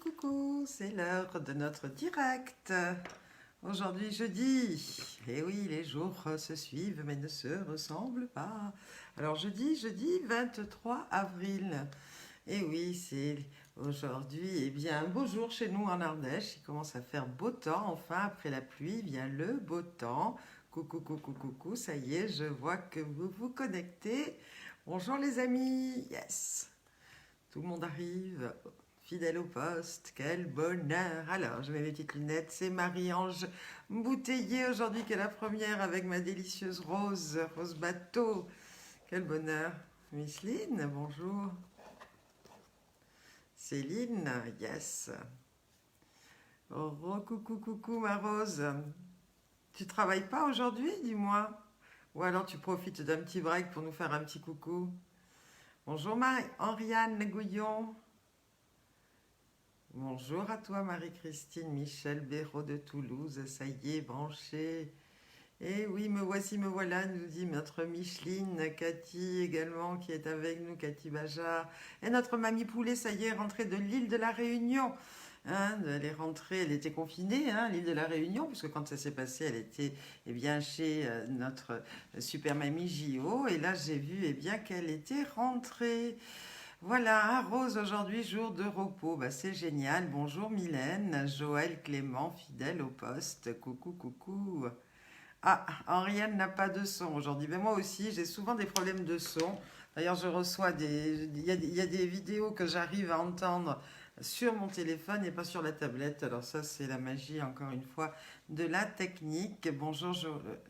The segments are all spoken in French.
coucou, c'est l'heure de notre direct. Aujourd'hui jeudi. Et oui, les jours se suivent mais ne se ressemblent pas. Alors jeudi 23 avril. Et oui, c'est aujourd'hui, un beau jour chez nous en Ardèche. Il commence à faire beau temps. Enfin, après la pluie, vient le beau temps. Coucou, coucou, coucou, ça y est, je vois que vous vous connectez. Bonjour les amis, yes. Tout le monde arrive, fidèle au poste, quel bonheur. Alors, je mets mes petites lunettes, c'est Marie-Ange Bouteiller aujourd'hui qui est la première avec ma délicieuse Rose Bateau. Quel bonheur. Micheline, bonjour. Céline, yes. Oh, coucou, coucou ma Rose. Tu travailles pas aujourd'hui, dis-moi? Ou alors tu profites d'un petit break pour nous faire un petit coucou? Bonjour Henriane Gouillon. Bonjour à toi Marie-Christine Michel Béraud de Toulouse. Ça y est, branché. Et oui, me voici, me voilà, nous dit notre Micheline, Cathy également qui est avec nous, Cathy Bajard. Et notre mamie Poulet, ça y est, rentrée de l'île de la Réunion. Elle est rentrée, elle était confinée, l'île de la Réunion, puisque quand ça s'est passé, elle était chez notre super mamie JO. Et là, j'ai vu qu'elle était rentrée. Voilà, Rose aujourd'hui, jour de repos. C'est génial. Bonjour Mylène, Joël Clément, fidèle au poste. Coucou, coucou. Ah, Henriette n'a pas de son aujourd'hui. Mais moi aussi, j'ai souvent des problèmes de son. D'ailleurs, je reçois il y a des vidéos que j'arrive à entendre sur mon téléphone et pas sur la tablette. Alors ça, c'est la magie, encore une fois, de la technique. Bonjour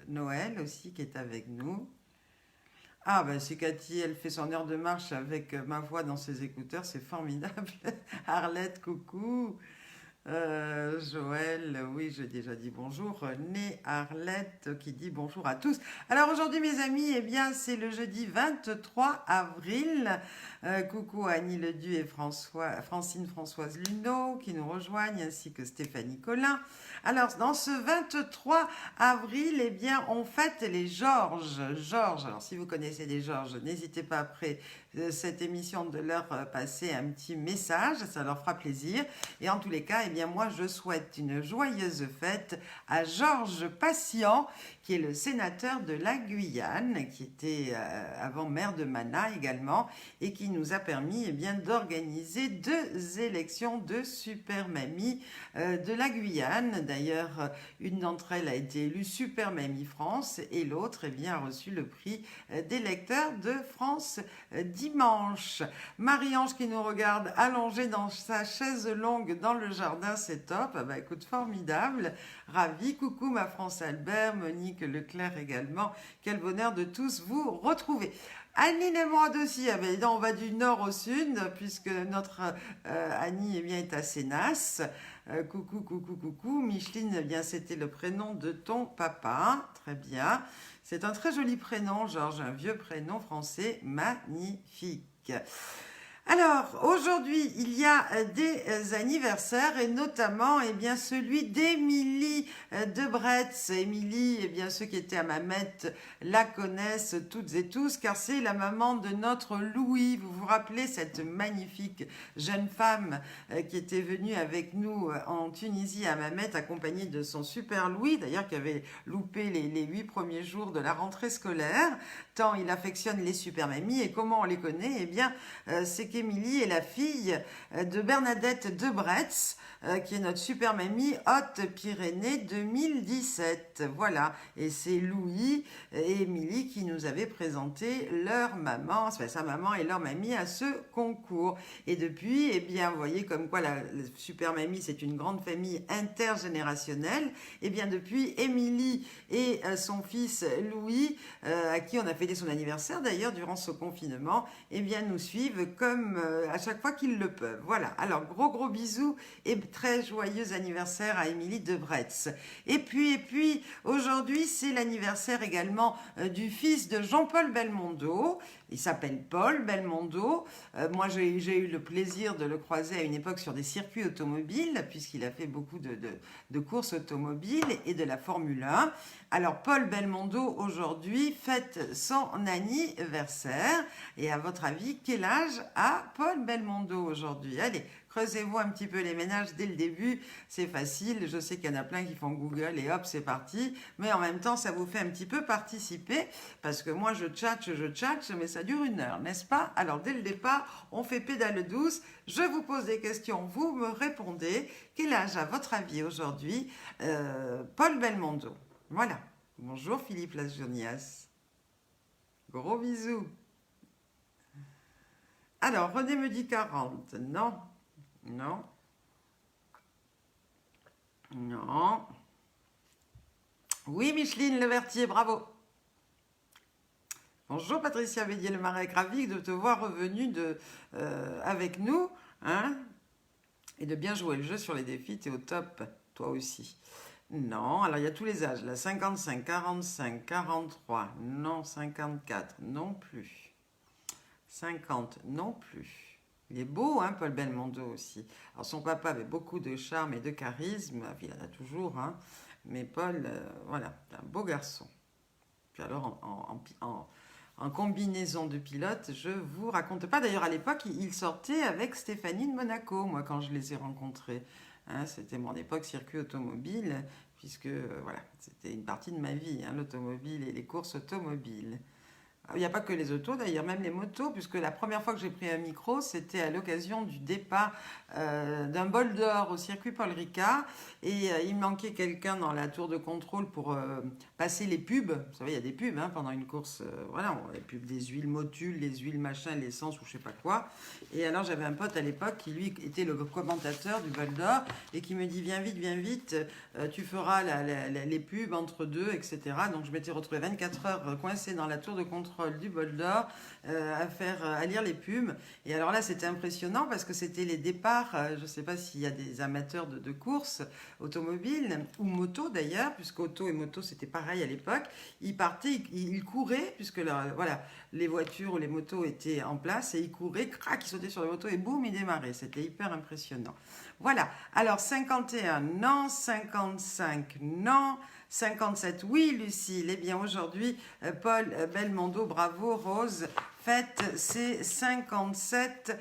Noël aussi qui est avec nous. Ah ben c'est Cathy, elle fait son heure de marche avec ma voix dans ses écouteurs, c'est formidable. Arlette, coucou. Joël, oui, j'ai déjà dit bonjour. René, Arlette qui dit bonjour à tous. Alors aujourd'hui mes amis, c'est le jeudi 23 avril. Coucou à Annie Ledu et Francine Françoise Luneau qui nous rejoignent, ainsi que Stéphanie Collin. Alors dans ce 23 avril, on fête les Georges. Alors si vous connaissez les Georges, n'hésitez pas après cette émission de leur passer un petit message, ça leur fera plaisir. Et en tous les cas, moi je souhaite une joyeuse fête à Georges Patient, qui est le sénateur de la Guyane, qui était avant maire de Mana également, et qui nous a permis d'organiser 2 élections de super mamie de la Guyane. D'ailleurs, une d'entre elles a été élue Super Mamie France et l'autre a reçu le prix des lecteurs de France dimanche. Marie-Ange qui nous regarde allongée dans sa chaise longue dans le jardin, c'est top. Écoute, formidable. Ravi. Coucou ma France Albert, Monique Leclerc également. Quel bonheur de tous vous retrouver. Annie Nemrod aussi, on va du nord au sud, puisque notre Annie est à Sénas. Coucou, coucou, coucou. Micheline, c'était le prénom de ton papa. Très bien. C'est un très joli prénom, Georges, un vieux prénom français magnifique. Alors, aujourd'hui, il y a des anniversaires et notamment celui d'Émilie de Bretz. Émilie, ceux qui étaient à Mamette la connaissent toutes et tous car c'est la maman de notre Louis. Vous vous rappelez cette magnifique jeune femme qui était venue avec nous en Tunisie à Mamette accompagnée de son super Louis, d'ailleurs qui avait loupé les 8 premiers jours de la rentrée scolaire, tant il affectionne les super mamies. Et comment on les connaît? C'est qu'Émilie est la fille de Bernadette de Bretz, qui est notre super mamie Haute-Pyrénées 2017. Voilà, et c'est Louis et Émilie qui nous avaient présenté leur maman, sa maman et leur mamie à ce concours. Et depuis, vous voyez comme quoi la super mamie, c'est une grande famille intergénérationnelle. Depuis, Émilie et son fils Louis, à qui on a fêté son anniversaire d'ailleurs durant ce confinement, nous suivent comme à chaque fois qu'ils le peuvent. Voilà, alors gros bisous et très joyeux anniversaire à Émilie de Bretz. Et puis aujourd'hui c'est l'anniversaire également du fils de Jean-Paul Belmondo. Il s'appelle Paul Belmondo. Moi, j'ai eu le plaisir de le croiser à une époque sur des circuits automobiles, puisqu'il a fait beaucoup de courses automobiles et de la Formule 1. Alors, Paul Belmondo, aujourd'hui, fête son anniversaire. Et à votre avis, quel âge a à Paul Belmondo aujourd'hui. Allez, creusez-vous un petit peu les ménages dès le début, c'est facile. Je sais qu'il y en a plein qui font Google et hop, c'est parti. Mais en même temps, ça vous fait un petit peu participer parce que moi, je tchatche, mais ça dure 1 heure, n'est-ce pas? Alors, dès le départ, on fait pédale douce. Je vous pose des questions, vous me répondez. Quel âge, à votre avis, aujourd'hui, Paul Belmondo? Voilà. Bonjour Philippe Lasjonias. Gros bisous. Alors, René me dit 40. Non. Non. Non. Oui, Micheline Levertier, bravo. Bonjour Patricia Bédier-le-Marec, ravie de te voir revenu avec nous. Hein, et de bien jouer le jeu sur les défis, t'es au top, toi aussi. Non, alors il y a tous les âges, là, 55, 45, 43, non, 54, non plus. 50, non plus. Il est beau, hein, Paul Belmondo aussi. Alors son papa avait beaucoup de charme et de charisme, il en a toujours, hein, mais Paul, voilà, c'est un beau garçon. Puis alors, en combinaison de pilote, je vous raconte pas. D'ailleurs, à l'époque, il sortait avec Stéphanie de Monaco, moi, quand je les ai rencontrés. Hein, c'était mon époque circuit automobile, puisque voilà, c'était une partie de ma vie, hein, l'automobile et les courses automobiles. Il n'y a pas que les autos, d'ailleurs, même les motos, puisque la première fois que j'ai pris un micro, c'était à l'occasion du départ d'un bol d'or au circuit Paul Ricard. Et il manquait quelqu'un dans la tour de contrôle pour passer les pubs. Vous savez, il y a des pubs hein, pendant une course. Voilà, les pubs des huiles Motul, les huiles machin, l'essence ou je sais pas quoi. Et alors, j'avais un pote à l'époque qui, lui, était le commentateur du bol d'or et qui me dit, viens vite, tu feras les pubs entre deux, etc. Donc, je m'étais retrouvée 24 heures coincée dans la tour de contrôle du bol d'or à lire les pubs. Et alors là, c'était impressionnant parce que c'était les départs. Je ne sais pas s'il y a des amateurs de courses automobiles ou moto d'ailleurs, puisque auto et moto c'était pareil à l'époque. Ils partaient, ils couraient, puisque voilà, les voitures ou les motos étaient en place et ils couraient, crac, ils sautaient sur les motos et boum, ils démarraient. C'était hyper impressionnant. Voilà. Alors 51, non. 55, non. 57, oui, Lucille. Eh bien, aujourd'hui, Paul Belmondo, bravo, Rose, fête ses 57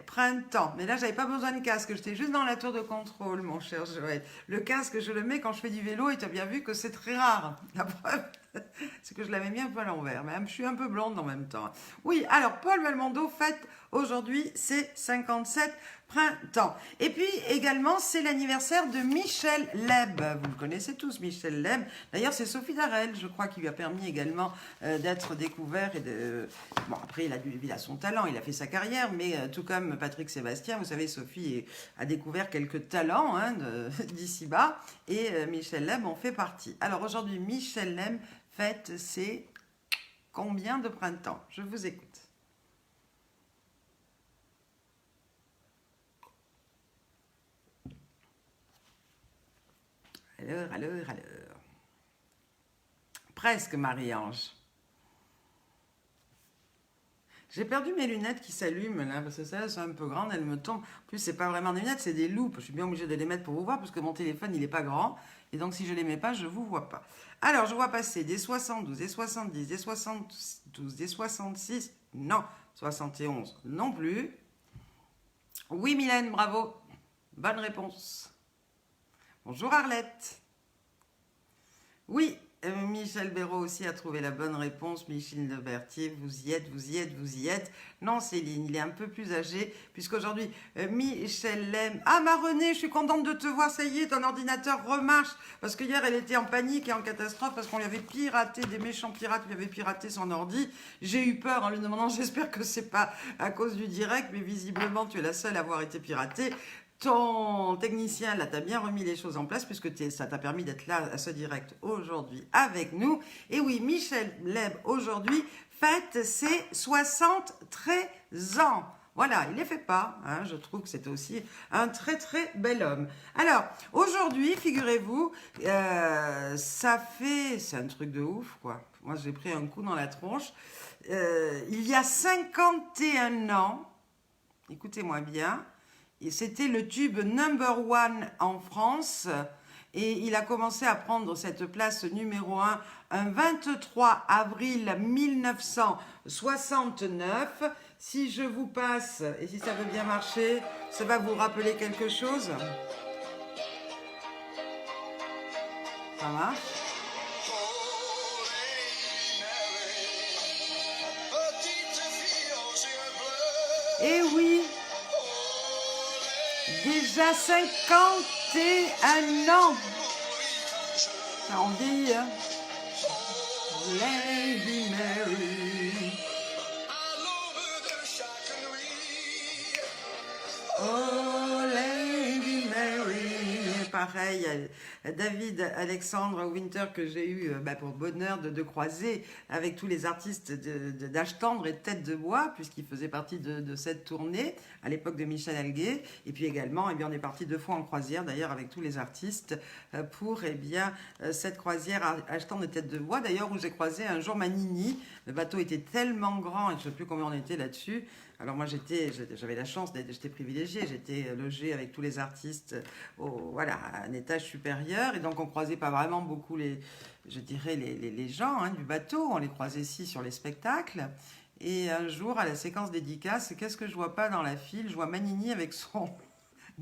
printemps. Mais là, j'avais pas besoin de casque, j'étais juste dans la tour de contrôle, mon cher Joël. Le casque, je le mets quand je fais du vélo et tu as bien vu que c'est très rare. La preuve, c'est que je l'avais mis un peu à l'envers. Même, je suis un peu blonde en même temps. Oui, alors, Paul Belmondo fête aujourd'hui ses 57 printemps. Et puis également, c'est l'anniversaire de Michel Leb. Vous le connaissez tous, Michel Leb. D'ailleurs, c'est Sophie Darel, je crois, qui lui a permis également d'être découvert. Bon, après, il a son talent, il a fait sa carrière, mais tout comme Patrick Sébastien, vous savez, Sophie a découvert quelques talents hein, d'ici-bas, et Michel Leb en fait partie. Alors aujourd'hui, Michel Leb fête ses combien de printemps? Je vous écoute. Alors. Presque, Marie-Ange. J'ai perdu mes lunettes qui s'allument là, parce que ça, elles sont un peu grandes, elles me tombent. En plus, c'est pas vraiment des lunettes, c'est des loupes. Je suis bien obligée de les mettre pour vous voir, parce que mon téléphone, il est pas grand. Et donc, si je les mets pas, je vous vois pas. Alors, je vois passer des 72, des 70, des 72, des 66, non. 71, non plus. Oui, Mylène, bravo. Bonne réponse. Bonjour Arlette. Oui, Michel Béraud aussi a trouvé la bonne réponse. Micheline Levertier, vous y êtes. Non, Céline, il est un peu plus âgé, puisqu'aujourd'hui, Michel l'aime. Ah, ma Renée, je suis contente de te voir, ça y est, ton ordinateur remarche. Parce que hier, elle était en panique et en catastrophe, parce qu'on lui avait piraté, des méchants pirates lui avaient piraté son ordi. J'ai eu peur en lui demandant, j'espère que c'est pas à cause du direct, mais visiblement, tu es la seule à avoir été piratée. Ton technicien, là, t'a bien remis les choses en place puisque ça t'a permis d'être là à ce direct aujourd'hui avec nous. Et oui, Michel Leb, aujourd'hui, fête ses 73 ans. Voilà, il les fait pas. Hein, je trouve que c'est aussi un très très bel homme. Alors, aujourd'hui, figurez-vous, c'est un truc de ouf, quoi. Moi, j'ai pris un coup dans la tronche. Il y a 51 ans, écoutez-moi bien, et c'était le tube number one en France et il a commencé à prendre cette place numéro 1 un 23 avril 1969. Si je vous passe, et si ça veut bien marcher, ça va vous rappeler quelque chose? Ça marche? Eh oui, déjà 51 ans. Ça en vieillit, hein? Lady Mary. Oh, Lady Mary. Pareil, David Alexandre Winter que j'ai eu pour bonheur de croiser avec tous les artistes d'âge tendre et de tête de bois, puisqu'il faisait partie de cette tournée à l'époque de Michel Alguet. Et puis également, on est parti 2 fois en croisière, d'ailleurs avec tous les artistes, pour cette croisière âge tendre et tête de bois, d'ailleurs où j'ai croisé un jour Manini. Le bateau était tellement grand, et je ne sais plus combien on était là-dessus. Alors moi j'avais la chance j'étais privilégiée, j'étais logée avec tous les artistes à un étage supérieur, et donc on croisait pas vraiment beaucoup les gens du bateau, on les croisait ici sur les spectacles. Et un jour à la séquence dédicace, qu'est-ce que je vois pas dans la file? Je vois Manini avec son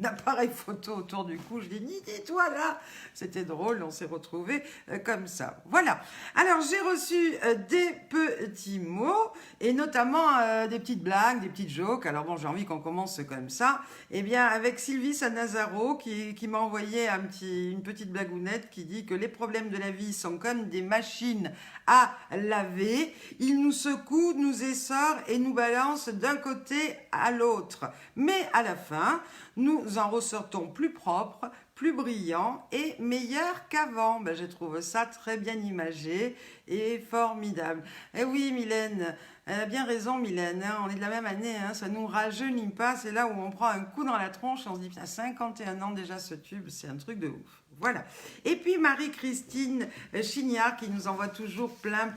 appareil photo autour du cou. Je dis, dis-toi là. C'était drôle, on s'est retrouvés comme ça. Voilà. Alors, j'ai reçu des petits mots et notamment des petites blagues, des petites jokes. Alors bon, j'ai envie qu'on commence comme ça. Eh bien, avec Sylvie Sanazaro qui m'a envoyé une petite blagounette qui dit que les problèmes de la vie sont comme des machines à laver. Ils nous secouent, nous essorent et nous balancent d'un côté à l'autre. Mais à la fin, nous en ressortons plus propres, plus brillants et meilleurs qu'avant. Je trouve ça très bien imagé et formidable. Eh oui, Mylène, elle a bien raison, Mylène. On est de la même année, ça ne nous rajeunit pas. C'est là où on prend un coup dans la tronche et on se dit, putain, 51 ans déjà ce tube, c'est un truc de ouf. Voilà. Et puis Marie-Christine Chignard qui nous envoie toujours plein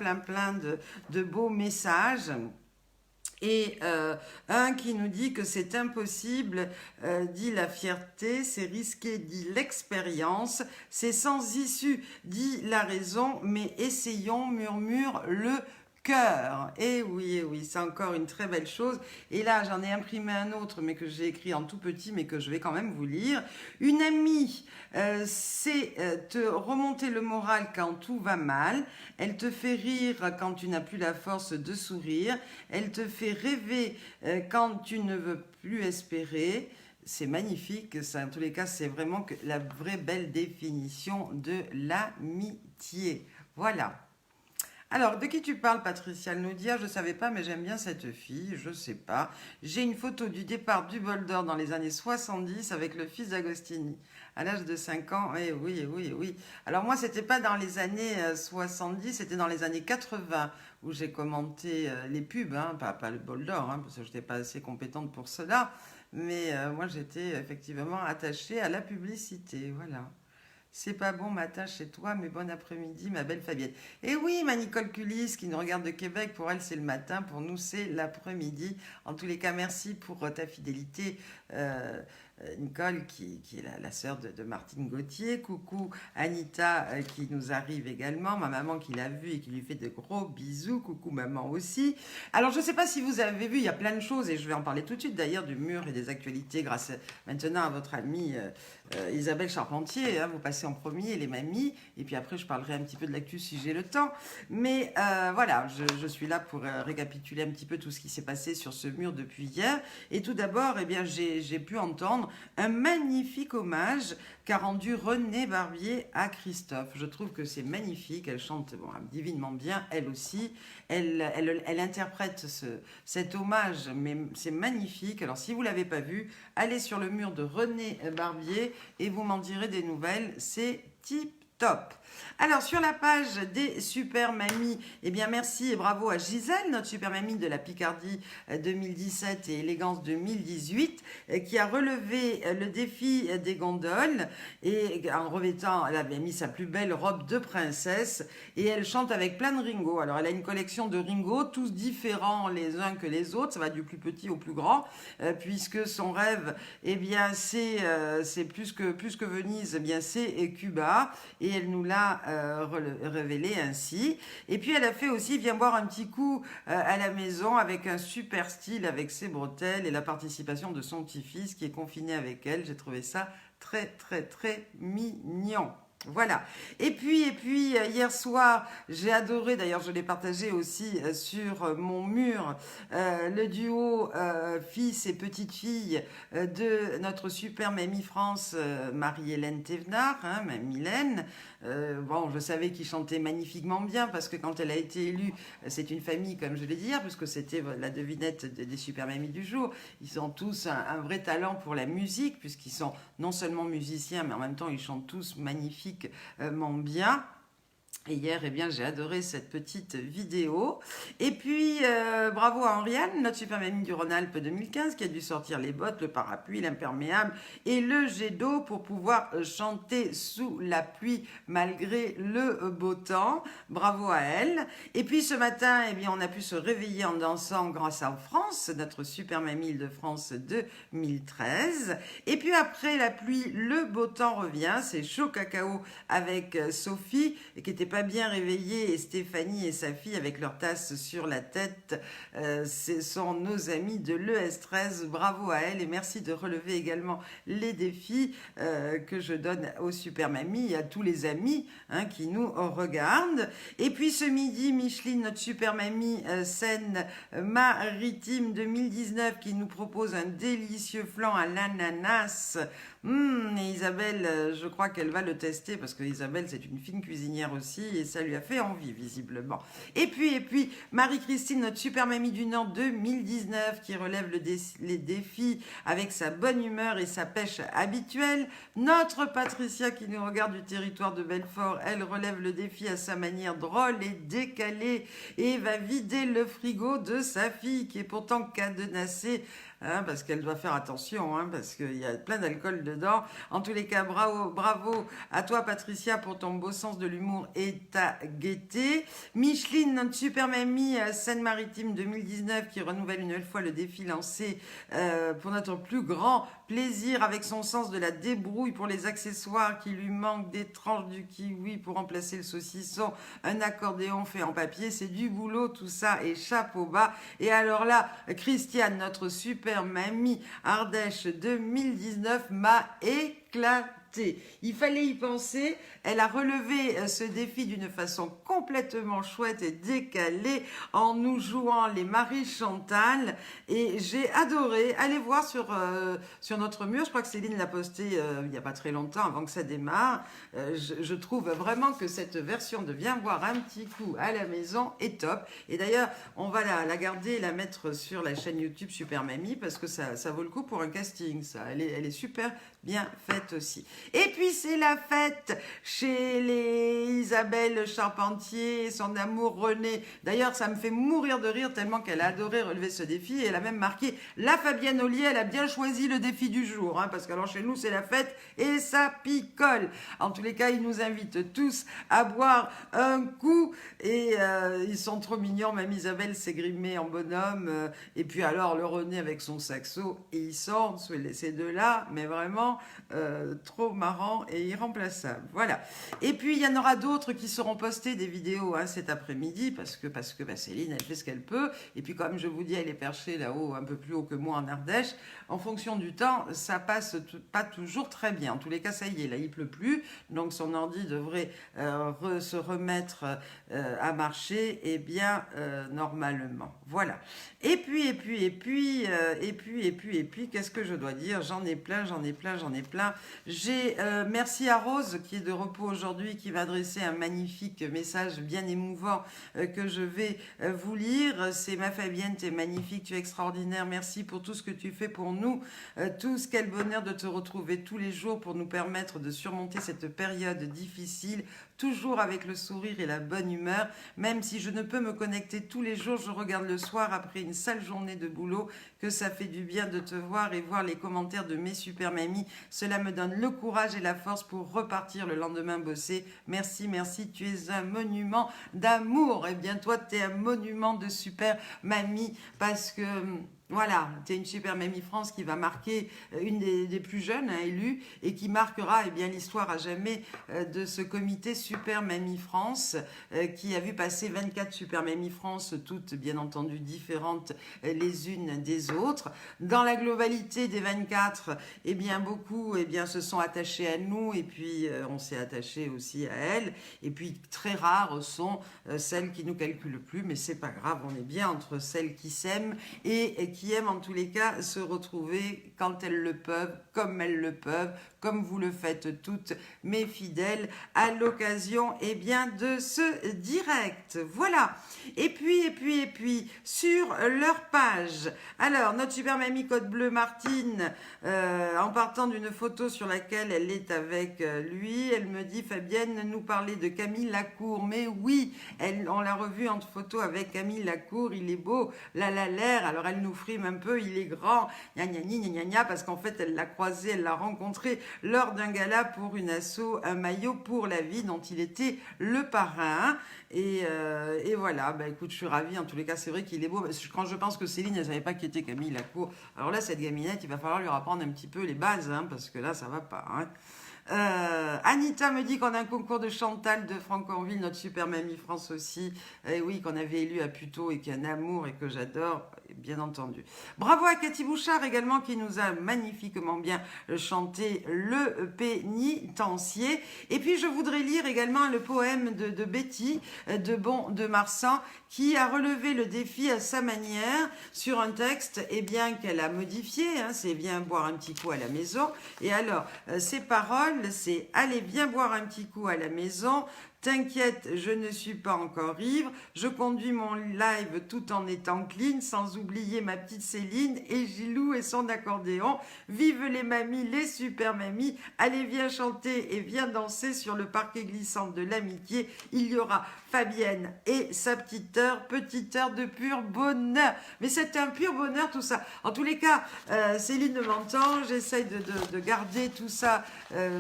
de beaux messages. Et un qui nous dit que c'est impossible, dit la fierté, c'est risqué, dit l'expérience, c'est sans issue, dit la raison, mais essayons, murmure le cœur. Et oui, c'est encore une très belle chose. Et là, j'en ai imprimé un autre, mais que j'ai écrit en tout petit, mais que je vais quand même vous lire. Une amie, c'est te remonter le moral quand tout va mal. Elle te fait rire quand tu n'as plus la force de sourire. Elle te fait rêver quand tu ne veux plus espérer. C'est magnifique, ça, en tous les cas, c'est vraiment la vraie belle définition de l'amitié. Voilà. Alors, de qui tu parles, Patricia Noudia? Je ne savais pas, mais j'aime bien cette fille, je ne sais pas. J'ai une photo du départ du bol d'or dans les années 70 avec le fils d'Agostini, à l'âge de 5 ans. Eh oui. Alors moi, c'était pas dans les années 70, c'était dans les années 80 où j'ai commenté les pubs, pas le bol d'or, parce que je n'étais pas assez compétente pour cela. Mais moi, j'étais effectivement attachée à la publicité, voilà. C'est pas bon matin chez toi, mais bon après-midi, ma belle Fabienne. Et oui, ma Nicole Culis, qui nous regarde de Québec, pour elle, c'est le matin, pour nous, c'est l'après-midi. En tous les cas, merci pour ta fidélité, Nicole, qui est la sœur de Martine Gauthier. Coucou Anita, qui nous arrive également. Ma maman qui l'a vue et qui lui fait de gros bisous. Coucou maman aussi. Alors, je ne sais pas si vous avez vu, il y a plein de choses, et je vais en parler tout de suite, d'ailleurs, du mur et des actualités, grâce maintenant à votre amie Isabelle Charpentier. Vous passez en premier, les mamies, et puis après, je parlerai un petit peu de l'actu si j'ai le temps. Mais voilà, je suis là pour récapituler un petit peu tout ce qui s'est passé sur ce mur depuis hier. Et tout d'abord, j'ai pu entendre un magnifique hommage qu'a rendu René Barbier à Christophe. Je trouve que c'est magnifique, elle chante divinement bien, elle aussi. Elle interprète cet hommage, mais c'est magnifique. Alors si vous ne l'avez pas vu, allez sur le mur de René Barbier et vous m'en direz des nouvelles, c'est tip-top. Alors, sur la page des Super Mamies, eh bien, merci et bravo à Gisèle, notre Super Mamie de la Picardie 2017 et Élégance 2018, qui a relevé le défi des gondoles et en revêtant, elle avait mis sa plus belle robe de princesse et elle chante avec plein de Ringo. Alors, elle a une collection de Ringo, tous différents les uns que les autres, ça va du plus petit au plus grand, puisque son rêve, eh bien, c'est plus que Venise, eh bien, c'est Cuba. et elle nous l'a révélé ainsi. Et puis elle a fait aussi viens boire un petit coup à la maison avec un super style, avec ses bretelles et la participation de son petit-fils qui est confiné avec elle. J'ai trouvé ça très très très mignon. Voilà. Et puis, hier soir, j'ai adoré, d'ailleurs je l'ai partagé aussi sur mon mur, le duo fils et petite fille de notre super Mamie France, Marie-Hélène Thévenard, hein, Mamie Hélène. Bon, je savais qu'il chantait magnifiquement bien parce que quand elle a été élue, c'est une famille, comme je l'ai dit hier, puisque c'était la devinette des super mamies du jour. Ils ont tous un vrai talent pour la musique, puisqu'ils sont non seulement musiciens, mais en même temps, ils chantent tous magnifiquement bien. Et hier, eh bien, j'ai adoré cette petite vidéo. Et puis, bravo à Henriane, notre super mamie du Rhône-Alpes 2015, qui a dû sortir les bottes, le parapluie, l'imperméable et le jet d'eau pour pouvoir chanter sous la pluie malgré le beau temps. Bravo à elle. Et puis, ce matin, eh bien, on a pu se réveiller en dansant grâce à France, notre super mamie de France 2013. Et puis, après la pluie, le beau temps revient. C'est chaud cacao avec Sophie, qui était pas bien réveillée, et Stéphanie et sa fille avec leur tasse sur la tête. Ce sont nos amis de l'ES13. Bravo à elle et merci de relever également les défis que je donne aux super mamies et à tous les amis qui nous regardent. Et puis ce midi, Micheline, notre super mamie Seine-Maritime 2019, qui nous propose un délicieux flan à l'ananas. Et Isabelle, je crois qu'elle va le tester parce que Isabelle, c'est une fine cuisinière aussi et ça lui a fait envie, visiblement. Et puis Marie-Christine, notre super mamie du Nord 2019, qui relève les défis avec sa bonne humeur et sa pêche habituelle. Notre Patricia, qui nous regarde du territoire de Belfort, elle relève le défi à sa manière drôle et décalée et va vider le frigo de sa fille, qui est pourtant cadenassée. Parce qu'elle doit faire attention, parce qu'il y a plein d'alcool dedans. En tous les cas, bravo à toi Patricia pour ton beau sens de l'humour et ta gaieté. Micheline, notre super mamie Seine-Maritime 2019, qui renouvelle une nouvelle fois le défi lancé pour notre plus grand plaisir, avec son sens de la débrouille pour les accessoires qui lui manquent, des tranches du kiwi pour remplacer le saucisson, un accordéon fait en papier. C'est du boulot tout ça et chapeau bas. Et alors là, Christiane, notre super mamie Ardèche 2019, m'a éclaté. Il fallait y penser. Elle a relevé ce défi d'une façon complètement chouette et décalée en nous jouant les Marie Chantal. Et j'ai adoré. Allez voir sur notre mur. Je crois que Céline l'a posté il n'y a pas très longtemps, avant que ça démarre. Je trouve vraiment que cette version de Viens boire un petit coup à la maison est top. Et d'ailleurs, on va la garder et la mettre sur la chaîne YouTube Super Mamie parce que ça vaut le coup pour un casting. Ça, elle est super bien faite aussi. Et puis c'est la fête chez les Isabelle Charpentier, son amour René. D'ailleurs, ça me fait mourir de rire tellement qu'elle a adoré relever ce défi. Et elle a même marqué la Fabienne Ollier. Elle a bien choisi le défi du jour, parce qu'alors chez nous c'est la fête et ça picole. En tous les cas, ils nous invitent tous à boire un coup et ils sont trop mignons. Même Isabelle s'est grimée en bonhomme. Et puis alors le René avec son saxo et ils sont ces deux-là, mais vraiment trop marrant et irremplaçable. Voilà. Et puis il y en aura d'autres qui seront postés des vidéos cet après-midi parce que Céline elle fait ce qu'elle peut. Et puis comme je vous dis, elle est perchée là-haut, un peu plus haut que moi en Ardèche. En fonction du temps, ça passe pas toujours très bien. En tous les cas, ça y est, là il pleut plus, donc son ordi devrait se remettre à marcher et bien normalement. Voilà. Et puis, qu'est-ce que je dois dire? J'en ai plein. Merci à Rose qui est de repos aujourd'hui, qui va adresser un magnifique message bien émouvant que je vais vous lire. C'est ma Fabienne, tu es magnifique, tu es extraordinaire. Merci pour tout ce que tu fais pour nous. Tous, quel bonheur de te retrouver tous les jours pour nous permettre de surmonter cette période difficile. Toujours avec le sourire et la bonne humeur. Même si je ne peux me connecter tous les jours, je regarde le soir après une sale journée de boulot, que ça fait du bien de te voir et voir les commentaires de mes super mamies. Cela me donne le courage et la force pour repartir le lendemain bosser. Merci, tu es un monument d'amour. Eh bien, toi, tu es un monument de super mamie parce que Voilà, tu es une super Mamie France qui va marquer une des plus jeunes élues et qui marquera eh bien l'histoire à jamais de ce comité Super Mamie France qui a vu passer 24 Super Mamie France, toutes bien entendu différentes les unes des autres. Dans la globalité des 24, eh bien beaucoup se sont attachés à nous et puis on s'est attaché aussi à elles. Et puis très rares sont celles qui nous calculent plus, mais c'est pas grave, on est bien entre celles qui s'aiment et qui aiment en tous les cas se retrouver quand elles le peuvent, comme vous le faites toutes, mes fidèles, à l'occasion de ce direct. Voilà. Et puis, sur leur page. Alors, notre super mamie Code Bleu Martine, en partant d'une photo sur laquelle elle est avec lui, elle me dit, Fabienne, nous parler de Camille Lacour. Mais oui, on l'a revu en photo avec Camille Lacour, il est beau, l'air. Alors, elle nous frime un peu, il est grand, gna, parce qu'en fait, elle l'a croisé, elle l'a rencontré lors d'un gala pour une asso, un maillot pour la vie dont il était le parrain. Et voilà, bah écoute, je suis ravie. En tous les cas, c'est vrai qu'il est beau. Quand je pense que Céline, elle savait pas qui était Camille Lacour. Alors là, cette gaminette, il va falloir lui apprendre un petit peu les bases, hein, parce que là, ça va pas. Hein. Anita me dit qu'on a un concours de Chantal de Franconville, notre super mamie France aussi. Et oui, qu'on avait élu à Puteaux et qui est un amour et que j'adore, bien entendu. Bravo à Cathy Bouchard également qui nous a magnifiquement bien chanté le pénitencier. Et puis je voudrais lire également le poème de Betty de Marsan qui a relevé le défi à sa manière sur un texte qu'elle a modifié. Hein, c'est viens boire un petit coup à la maison. Et alors, ces paroles, c'est allez, viens boire un petit coup à la maison. T'inquiète, je ne suis pas encore ivre. Je conduis mon live tout en étant clean, sans oublier ma petite Céline et Gilou et son accordéon. Vive les mamies, les super mamies. Allez, viens chanter et viens danser sur le parquet glissant de l'amitié. Il y aura Fabienne et sa petite heure de pur bonheur. Mais c'est un pur bonheur tout ça. En tous les cas, Céline m'entend. J'essaye de garder tout ça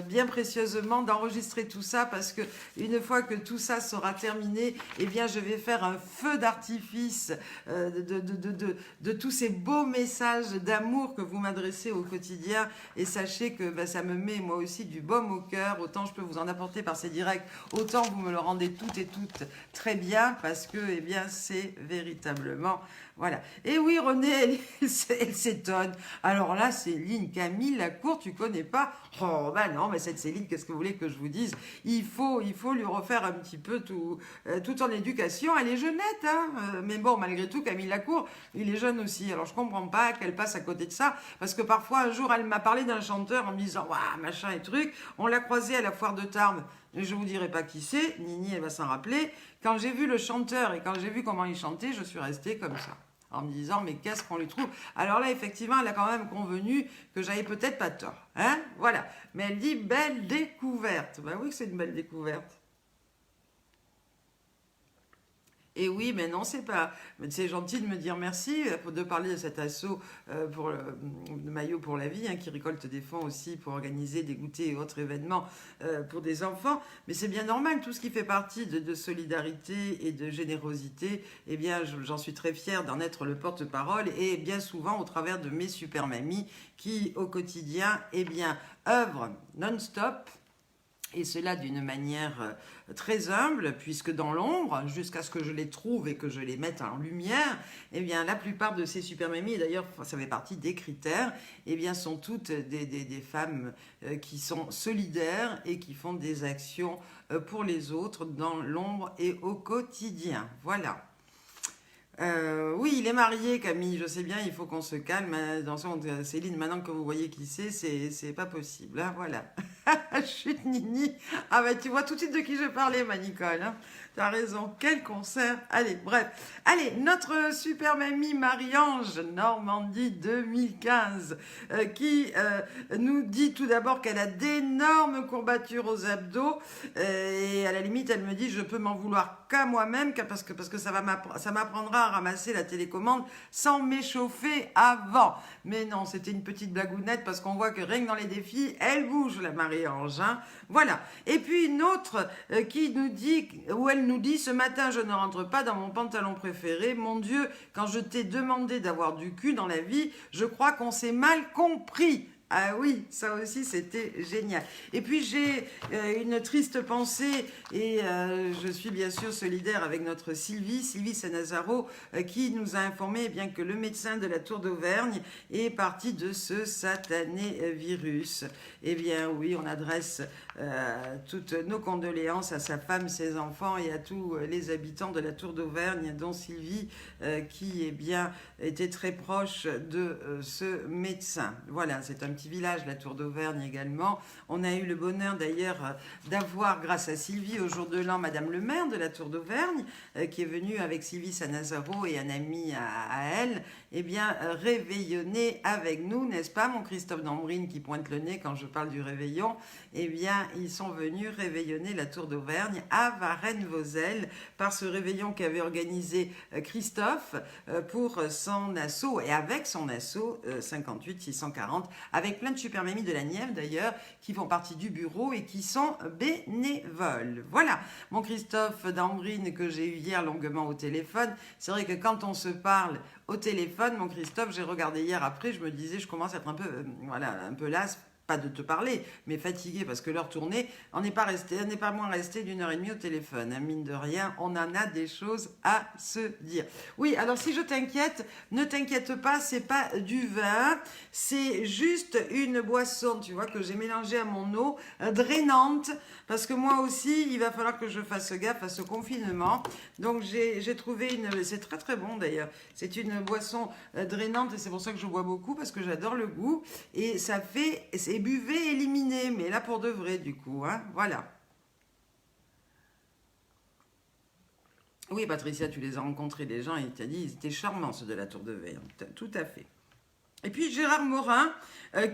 bien précieusement, d'enregistrer tout ça parce que une fois que tout ça sera terminé, je vais faire un feu d'artifice de tous ces beaux messages d'amour que vous m'adressez au quotidien. Et sachez que ça me met moi aussi du baume au cœur. Autant je peux vous en apporter par ces directs, autant vous me le rendez toutes et toutes très bien parce que c'est véritablement... Voilà. Et oui, René, elle s'étonne. Alors là, Céline, Camille Lacour, tu connais pas? Oh, bah non, mais cette Céline, qu'est-ce que vous voulez que je vous dise? Il faut lui refaire un petit peu tout en éducation. Elle est jeunette, hein. Mais bon, malgré tout, Camille Lacour, il est jeune aussi. Alors je comprends pas qu'elle passe à côté de ça. Parce que parfois, un jour, elle m'a parlé d'un chanteur en me disant, waouh, machin et truc. On l'a croisé à la foire de Tarbes. Je vous dirai pas qui c'est. Nini, elle va s'en rappeler. Quand j'ai vu le chanteur et quand j'ai vu comment il chantait, je suis restée comme ça. En me disant, mais qu'est-ce qu'on lui trouve? Alors là, effectivement, elle a quand même convenu que j'avais peut-être pas tort. Hein? Voilà. Mais elle dit, belle découverte. Ben oui que c'est une belle découverte. Et oui, mais non, c'est pas. C'est gentil de me dire merci, de parler de cet assaut pour le maillot pour la vie, hein, qui récolte des fonds aussi pour organiser des goûters et autres événements pour des enfants. Mais c'est bien normal, tout ce qui fait partie de solidarité et de générosité, j'en suis très fière d'en être le porte-parole et bien souvent au travers de mes super mamies qui, au quotidien, œuvrent non-stop. Et cela d'une manière très humble, puisque dans l'ombre, jusqu'à ce que je les trouve et que je les mette en lumière, la plupart de ces super mamies, et d'ailleurs ça fait partie des critères, sont toutes des femmes qui sont solidaires et qui font des actions pour les autres dans l'ombre et au quotidien. Voilà. Oui, il est marié, Camille, je sais bien, il faut qu'on se calme. Attention, Céline, maintenant que vous voyez qui c'est pas possible. Hein, voilà. Chut, Nini. Ah bah tu vois tout de suite de qui je parlais, ma Nicole. Hein. T'as raison, quel concert. Allez, bref. Allez, notre super mamie Marie-Ange, Normandie 2015, qui nous dit tout d'abord qu'elle a d'énormes courbatures aux abdos. Et à la limite, elle me dit, je peux m'en vouloir qu'à moi-même, parce que ça m'apprendra à ramasser la télécommande sans m'échauffer avant. Mais non, c'était une petite blagounette, parce qu'on voit que rien que dans les défis, elle bouge, la Marie-Ange. Hein. Voilà. Et puis une autre qui nous dit, où elle elle nous dit: ce matin, je ne rentre pas dans mon pantalon préféré. Mon Dieu, quand je t'ai demandé d'avoir du cul dans la vie, je crois qu'on s'est mal compris. Ah oui, ça aussi c'était génial. Et puis j'ai une triste pensée et je suis bien sûr solidaire avec notre Sylvie Sanazaro, qui nous a informé eh bien, que le médecin de la Tour d'Auvergne est parti de ce satané virus. Eh bien oui, on adresse toutes nos condoléances à sa femme, ses enfants et à tous les habitants de la Tour d'Auvergne, dont Sylvie qui eh bien, était très proche de ce médecin. Voilà, c'est un petit village, la Tour d'Auvergne également. On a eu le bonheur d'ailleurs d'avoir, grâce à Sylvie, au jour de l'an, Madame le maire de la Tour d'Auvergne, qui est venue avec Sylvie Sanazaro et un ami à elle, eh bien, réveillonner avec nous, n'est-ce pas, mon Christophe Dambrine qui pointe le nez quand je parle du réveillon? Eh bien, ils sont venus réveillonner la Tour d'Auvergne à Varennes-Vauzelles par ce réveillon qu'avait organisé Christophe pour son assaut et avec son assaut 58 640, avec plein de super mamies de la Nièvre d'ailleurs, qui font partie du bureau et qui sont bénévoles. Voilà, mon Christophe Dambrine que j'ai eu hier longuement au téléphone. C'est vrai que quand on se parle au téléphone, mon Christophe, j'ai regardé hier après, je me disais, je commence à être un peu, un peu lasse, pas de te parler, mais fatiguée parce que l'heure tournée, on n'est pas moins resté d'1 heure et demie au téléphone. Hein. Mine de rien, on en a des choses à se dire. Oui, alors si je t'inquiète, ne t'inquiète pas, c'est pas du vin, c'est juste une boisson, tu vois, que j'ai mélangée à mon eau, drainante, parce que moi aussi, il va falloir que je fasse gaffe à ce confinement. Donc j'ai trouvé c'est très très bon d'ailleurs, c'est une boisson drainante et c'est pour ça que je bois beaucoup, parce que j'adore le goût, et ça fait... Et buvez, éliminez, mais là pour de vrai du coup, hein, voilà. Oui, Patricia, tu les as rencontrés, les gens, et tu as dit, ils étaient charmants, ceux de la Tour de Vergne, tout à fait. Et puis Gérard Morin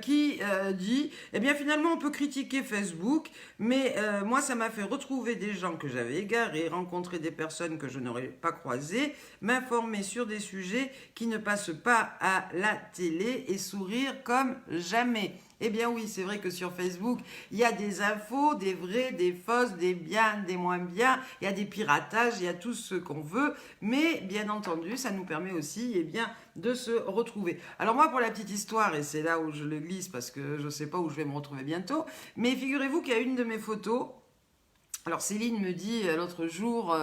qui dit, eh bien finalement on peut critiquer Facebook, mais moi ça m'a fait retrouver des gens que j'avais égarés, rencontrer des personnes que je n'aurais pas croisées, m'informer sur des sujets qui ne passent pas à la télé et sourire comme jamais. Eh bien oui, c'est vrai que sur Facebook, il y a des infos, des vraies, des fausses, des bien, des moins bien, il y a des piratages, il y a tout ce qu'on veut, mais bien entendu, ça nous permet aussi eh bien, de se retrouver. Alors moi, pour la petite histoire, et c'est là où je le glisse parce que je ne sais pas où je vais me retrouver bientôt, mais figurez-vous qu'il y a une de mes photos. Alors Céline me dit l'autre jour,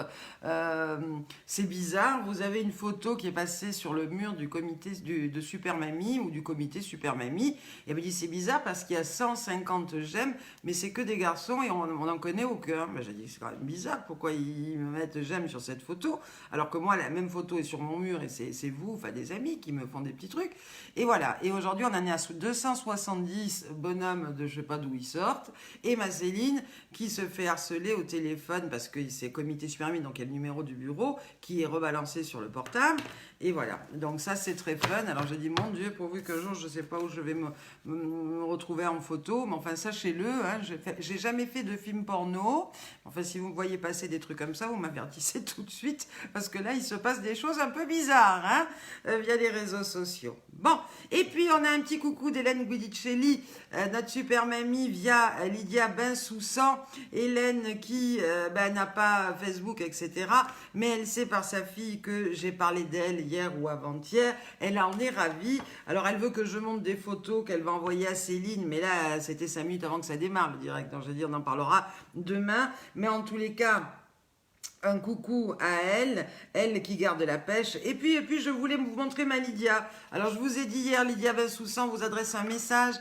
c'est bizarre, vous avez une photo qui est passée sur le mur du comité de Super Mamie ou du comité Super Mamie. Et elle me dit c'est bizarre parce qu'il y a 150 j'aime, mais c'est que des garçons et on n'en connaît aucun. Ben, j'ai dit c'est quand même bizarre, pourquoi ils me mettent j'aime sur cette photo alors que moi la même photo est sur mon mur et c'est vous, enfin des amis qui me font des petits trucs. Et voilà, et aujourd'hui on en est à 270 bonhommes de je sais pas d'où ils sortent et ma Céline qui se fait harceler au téléphone parce que c'est comité Super Mamie, donc il y a le numéro du bureau qui est rebalancé sur le portable. Et voilà, donc ça c'est très fun. Alors je dis mon Dieu, pourvu qu'un jour je ne sais pas où je vais me retrouver en photo, mais enfin sachez-le, hein, j'ai jamais fait de film porno. Enfin si vous me voyez passer des trucs comme ça, vous m'avertissez tout de suite parce que là il se passe des choses un peu bizarres hein, via les réseaux sociaux. Bon, et puis on a un petit coucou d'Hélène Guidicelli, notre super mamie via Lydia Bensoussan. Hélène qui n'a pas Facebook, etc. Mais elle sait par sa fille que j'ai parlé d'elle hier ou avant-hier. Elle en est ravie. Alors elle veut que je montre des photos qu'elle va envoyer à Céline. Mais là, c'était 5 minutes avant que ça démarre le direct. Donc je veux dire, on en parlera demain. Mais en tous les cas... un coucou à elle qui garde la pêche. Et puis je voulais vous montrer ma Lydia. Alors je vous ai dit hier, Lydia Bensoussan vous adresse un message.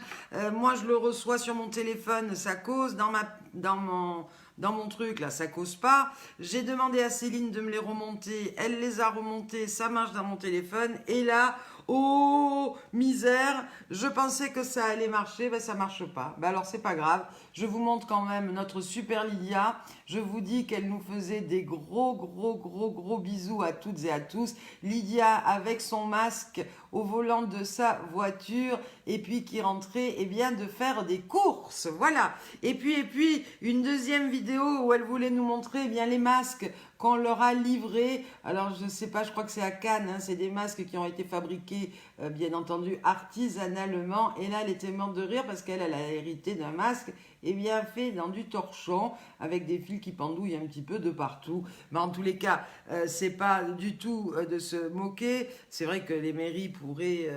Moi je le reçois sur mon téléphone, ça cause dans mon truc là, ça cause pas. J'ai demandé à Céline de me les remonter. Elle les a remontés, ça marche dans mon téléphone. Et là, oh misère, je pensais que ça allait marcher, ben ça marche pas. Ben alors c'est pas grave, je vous montre quand même notre super Lydia. Je vous dis qu'elle nous faisait des gros bisous à toutes et à tous. Lydia avec son masque au volant de sa voiture et puis qui rentrait eh bien de faire des courses, voilà. Et puis une deuxième vidéo où elle voulait nous montrer eh bien les masques qu'on leur a livrés. Alors je sais pas, je crois que c'est à Cannes, hein, c'est des masques qui ont été fabriqués bien entendu artisanalement. Et là elle était morte de rire parce qu'elle a hérité d'un masque eh bien fait dans du torchon avec des fils qui pendouillent un petit peu de partout. Mais en tous les cas, c'est pas du tout de se moquer. C'est vrai que les mairies pourraient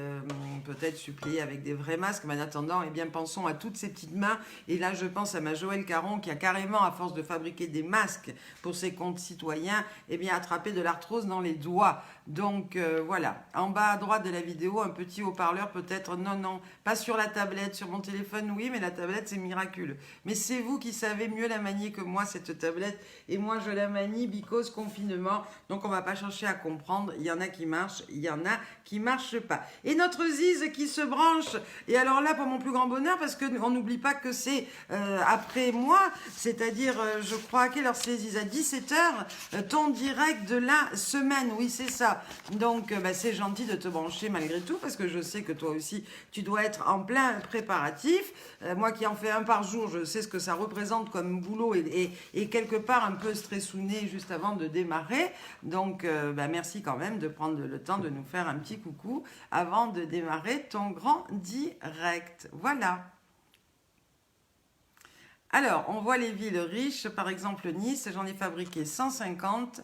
peut-être supplier avec des vrais masques, mais en attendant, eh bien pensons à toutes ces petites mains. Et là, je pense à ma Joëlle Caron qui a carrément, à force de fabriquer des masques pour ses concitoyens, eh bien attrapé de l'arthrose dans les doigts. Donc voilà, en bas à droite de la vidéo, un petit haut-parleur peut-être, non, non, pas sur la tablette, sur mon téléphone, oui, mais la tablette c'est miraculeux. Mais c'est vous qui savez mieux la manier que moi, cette tablette, et moi je la manie because confinement, donc on va pas chercher à comprendre, il y en a qui marchent, il y en a qui marchent pas. Et notre Ziz qui se branche, et alors là pour mon plus grand bonheur, parce qu'on n'oublie pas que c'est après moi, c'est-à-dire je crois à quelle heure c'est Ziz, à 17h, ton direct de la semaine, oui c'est ça. Donc, c'est gentil de te brancher malgré tout, parce que je sais que toi aussi, tu dois être en plein préparatif. Moi qui en fais un par jour, je sais ce que ça représente comme boulot et quelque part un peu stressouné juste avant de démarrer. Donc, merci quand même de prendre le temps de nous faire un petit coucou avant de démarrer ton grand direct. Voilà. Alors, on voit les villes riches, par exemple Nice, j'en ai fabriqué 150.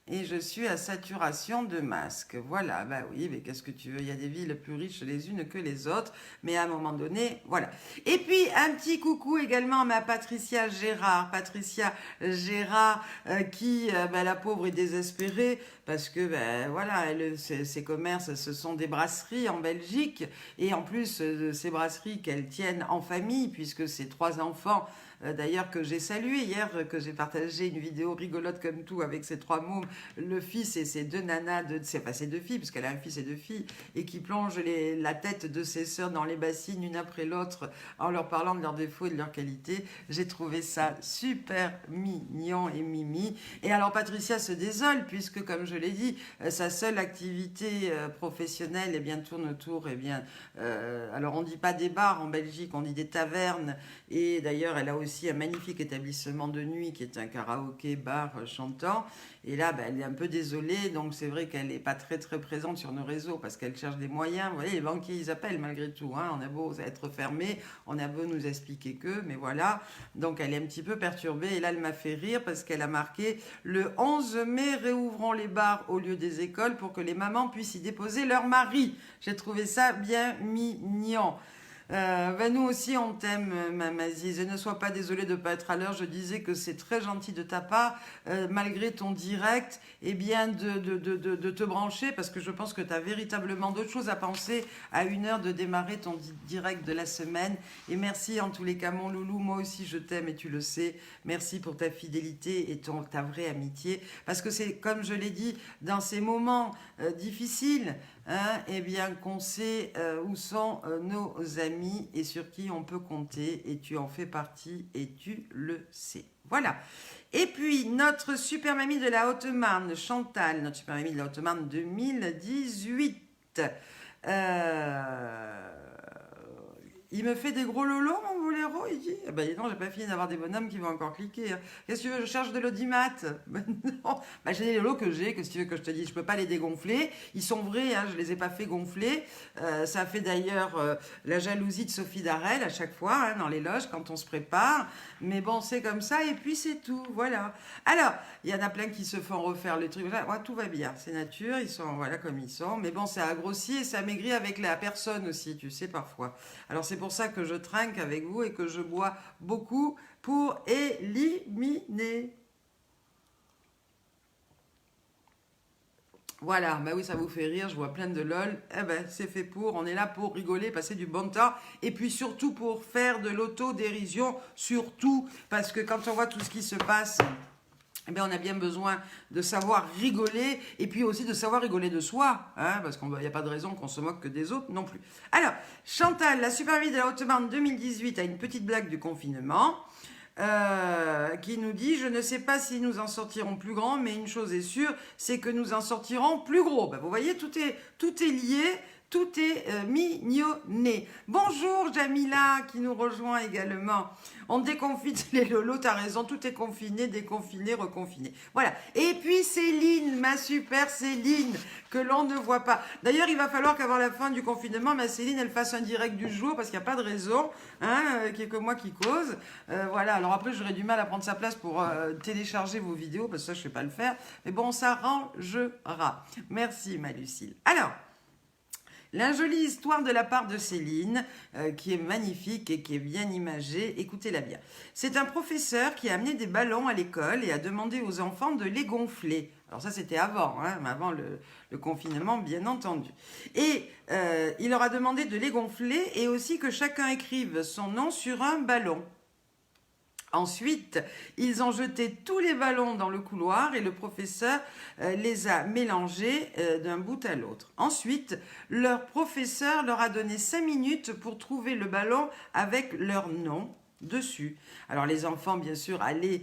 Et je suis à saturation de masques. Voilà, bah oui, mais qu'est-ce que tu veux? Il y a des villes plus riches les unes que les autres. Mais à un moment donné, voilà. Et puis, un petit coucou également à ma Patricia Gérard. Patricia Gérard, qui, la pauvre, est désespérée. Parce que, voilà, ses commerces, ce sont des brasseries en Belgique. Et en plus, ces brasseries qu'elle tienne en famille, puisque ses 3 enfants... D'ailleurs que j'ai salué hier, que j'ai partagé une vidéo rigolote comme tout avec ces 3 mômes, le fils et ses 2 nanas, c'est pas ses 2 filles, parce qu'elle a un fils et 2 filles, et qui plongent la tête de ses sœurs dans les bassines une après l'autre en leur parlant de leurs défauts et de leurs qualités. J'ai trouvé ça super mignon et mimi. Et alors Patricia se désole, puisque comme je l'ai dit, sa seule activité professionnelle tourne autour, alors on dit pas des bars en Belgique, on dit des tavernes, et d'ailleurs elle a aussi un magnifique établissement de nuit qui est un karaoké bar chantant. Et là, elle est un peu désolée, donc c'est vrai qu'elle n'est pas très très présente sur nos réseaux parce qu'elle cherche des moyens. Vous voyez, les banquiers, ils appellent malgré tout. Hein. On a beau être fermé, on a beau nous expliquer que, mais voilà. Donc elle est un petit peu perturbée. Et là, elle m'a fait rire parce qu'elle a marqué « Le 11 mai, réouvrons les bars au lieu des écoles pour que les mamans puissent y déposer leur mari. » J'ai trouvé ça bien mignon. Nous aussi on t'aime ma Ziz, ne sois pas désolée de ne pas être à l'heure. Je disais que c'est très gentil de ta part, malgré ton direct, de te brancher, parce que je pense que tu as véritablement d'autres choses à penser à 1h de démarrer ton direct de la semaine. Et merci en tous les cas mon loulou, moi aussi je t'aime et tu le sais. Merci pour ta fidélité et ta vraie amitié, parce que c'est comme je l'ai dit, dans ces moments difficiles, qu'on sait où sont nos amis et sur qui on peut compter, et tu en fais partie et tu le sais. Voilà. Et puis notre super mamie de la Haute-Marne, Chantal, notre super mamie de la Haute-Marne 2018. Il me fait des gros lolos, mon boléro, il dit. Non, j'ai pas fini d'avoir des bonhommes qui vont encore cliquer. Hein. Qu'est-ce que tu veux, je cherche de l'audimat? Non, j'ai des lolos que j'ai, qu'est-ce que tu veux que je te dise? Je peux pas les dégonfler. Ils sont vrais, hein, je les ai pas fait gonfler. Ça fait d'ailleurs la jalousie de Sophie Darel à chaque fois, hein, dans les loges, quand on se prépare. Mais bon, c'est comme ça, et puis c'est tout, voilà. Alors, il y en a plein qui se font refaire le truc. Ouais, tout va bien, c'est nature, ils sont voilà comme ils sont. Mais bon, ça a grossi et ça maigrit avec la personne aussi, tu sais, parfois. Alors, c'est pour ça que je trinque avec vous et que je bois beaucoup pour éliminer. Voilà, oui, ça vous fait rire, je vois plein de lol. C'est fait pour, on est là pour rigoler, passer du bon temps, et puis surtout pour faire de l'autodérision, surtout, parce que quand on voit tout ce qui se passe, on a bien besoin de savoir rigoler, et puis aussi de savoir rigoler de soi, hein, parce qu'il n'y a pas de raison qu'on se moque que des autres non plus. Alors, Chantal, la super vie de la Haute-Marne 2018, a une petite blague du confinement. Qui nous dit « Je ne sais pas si nous en sortirons plus grands, mais une chose est sûre, c'est que nous en sortirons plus gros. » Vous voyez, tout est lié, tout est mignonné. Bonjour Jamila, qui nous rejoint également. On déconfine les lolos, t'as raison, tout est confiné, déconfiné, reconfiné. Voilà. Et puis Céline, ma super Céline, que l'on ne voit pas. D'ailleurs, il va falloir qu'avant la fin du confinement, ma Céline, elle fasse un direct du jour parce qu'il n'y a pas de réseau, hein, qui est que moi qui cause. Voilà, alors après, j'aurais du mal à prendre sa place pour télécharger vos vidéos parce que ça, je ne sais pas le faire. Mais bon, on s'arrangera. Merci, ma Lucille. Alors, la jolie histoire de la part de Céline, qui est magnifique et qui est bien imagée, écoutez-la bien. C'est un professeur qui a amené des ballons à l'école et a demandé aux enfants de les gonfler. Alors ça c'était avant, hein, avant le confinement bien entendu. Et il leur a demandé de les gonfler et aussi que chacun écrive son nom sur un ballon. Ensuite, ils ont jeté tous les ballons dans le couloir et le professeur les a mélangés d'un bout à l'autre. Ensuite, leur professeur leur a donné 5 minutes pour trouver le ballon avec leur nom dessus. Alors les enfants, bien sûr, allaient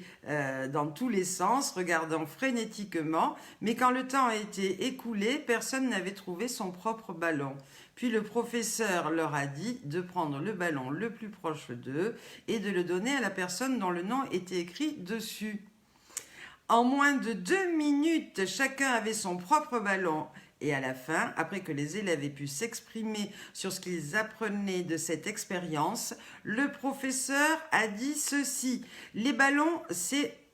dans tous les sens, regardant frénétiquement, mais quand le temps a été écoulé, personne n'avait trouvé son propre ballon. Puis le professeur leur a dit de prendre le ballon le plus proche d'eux et de le donner à la personne dont le nom était écrit dessus. En moins de 2 minutes, chacun avait son propre ballon. Et à la fin, après que les élèves aient pu s'exprimer sur ce qu'ils apprenaient de cette expérience, le professeur a dit ceci: les ballons,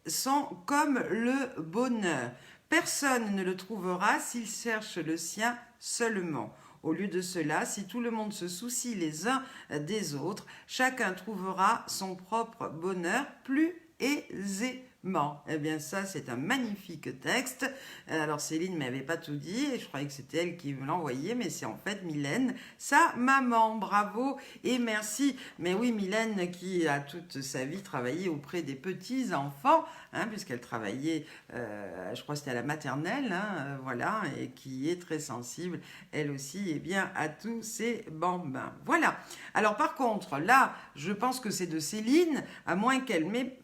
sont comme le bonheur. Personne ne le trouvera s'il cherche le sien seulement. Au lieu de cela, si tout le monde se soucie les uns des autres, chacun trouvera son propre bonheur plus aisément. Eh bien ça, c'est un magnifique texte. Alors Céline ne m'avait pas tout dit et je croyais que c'était elle qui me l'envoyait, mais c'est en fait Mylène, sa maman. Bravo et merci. Mais oui, Mylène qui a toute sa vie travaillé auprès des petits-enfants, hein, puisqu'elle travaillait, je crois que c'était à la maternelle, hein, voilà, et qui est très sensible, elle aussi, eh bien, à tous ces bambins. Voilà. Alors par contre, là, je pense que c'est de Céline, à moins qu'elle m'ait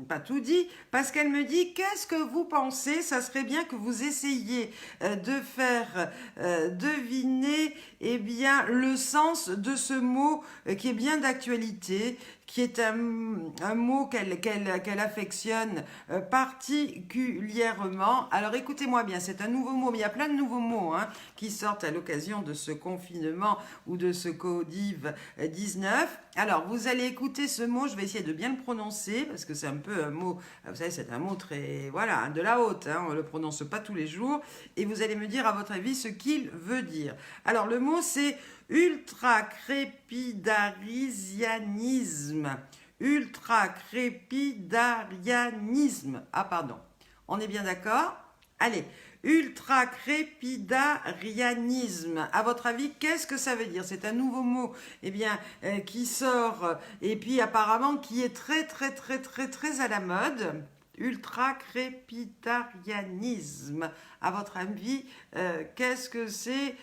pas tout dit, parce qu'elle me dit: qu'est-ce que vous pensez? Ça serait bien que vous essayiez de faire deviner, eh bien, le sens de ce mot qui est bien d'actualité, qui est un mot qu'elle affectionne particulièrement. Alors écoutez-moi bien, c'est un nouveau mot, mais il y a plein de nouveaux mots, hein, qui sortent à l'occasion de ce confinement ou de ce Covid-19. Alors vous allez écouter ce mot, je vais essayer de bien le prononcer, parce que c'est un peu un mot, vous savez, c'est un mot très, voilà, de la haute, hein, on ne le prononce pas tous les jours, et vous allez me dire à votre avis ce qu'il veut dire. Alors le mot c'est ultracrépidarianisme. Ultracrépidarianisme. Ah pardon, on est bien d'accord? Allez, ultracrépidarianisme. À votre avis, qu'est-ce que ça veut dire? C'est un nouveau mot, eh bien, qui sort et puis apparemment qui est très à la mode. Ultracrépidarianisme. À votre avis, qu'est-ce que c'est,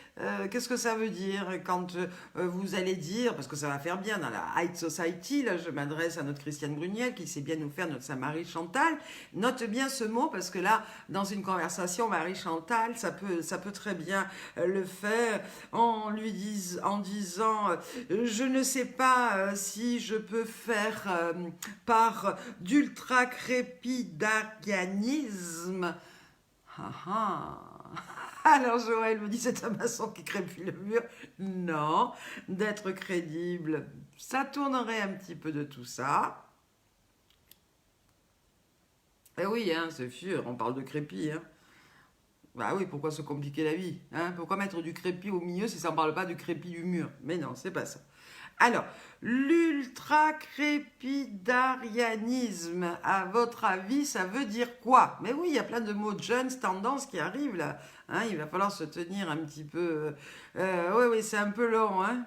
qu'est-ce que ça veut dire quand vous allez dire, parce que ça va faire bien dans la High Society, là je m'adresse à notre Christiane Bruniel qui sait bien nous faire notre Marie Chantal. Note bien ce mot parce que là, dans une conversation, Marie Chantal, ça peut très bien le faire en disant je ne sais pas si je peux faire part d'ultracrépidarianisme. Alors Joël me dit: c'est un maçon qui crépit le mur. Non, d'être crédible, ça tournerait un petit peu de tout ça. Eh oui, hein, c'est sûr, on parle de crépi. Hein. Bah oui, pourquoi se compliquer la vie, hein? Pourquoi mettre du crépi au milieu si ça ne parle pas du crépi du mur? Mais non, c'est pas ça. Alors, l'ultracrépidarianisme, à votre avis, ça veut dire quoi? Mais oui, il y a plein de mots de jeunes tendances qui arrivent là. Hein, il va falloir se tenir un petit peu... oui, c'est un peu long. Hein.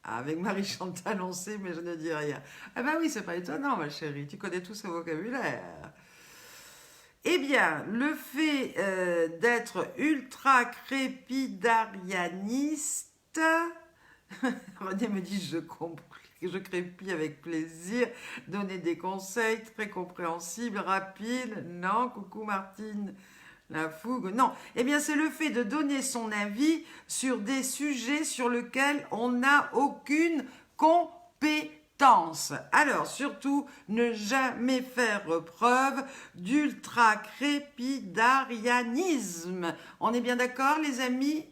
Avec Marie-Chantal, on sait, mais je ne dis rien. Ah ben oui, c'est pas étonnant, ma chérie. Tu connais tout ce vocabulaire. Eh bien, le fait d'être ultra-crépidarianiste, René me dit: je crépis avec plaisir, donner des conseils très compréhensibles, rapides. Non, coucou Martine, la fougue, non. Eh bien, c'est le fait de donner son avis sur des sujets sur lesquels on n'a aucune compétence. intense. Alors, surtout, ne jamais faire preuve d'ultra-crépidarianisme. On est bien d'accord, les amis?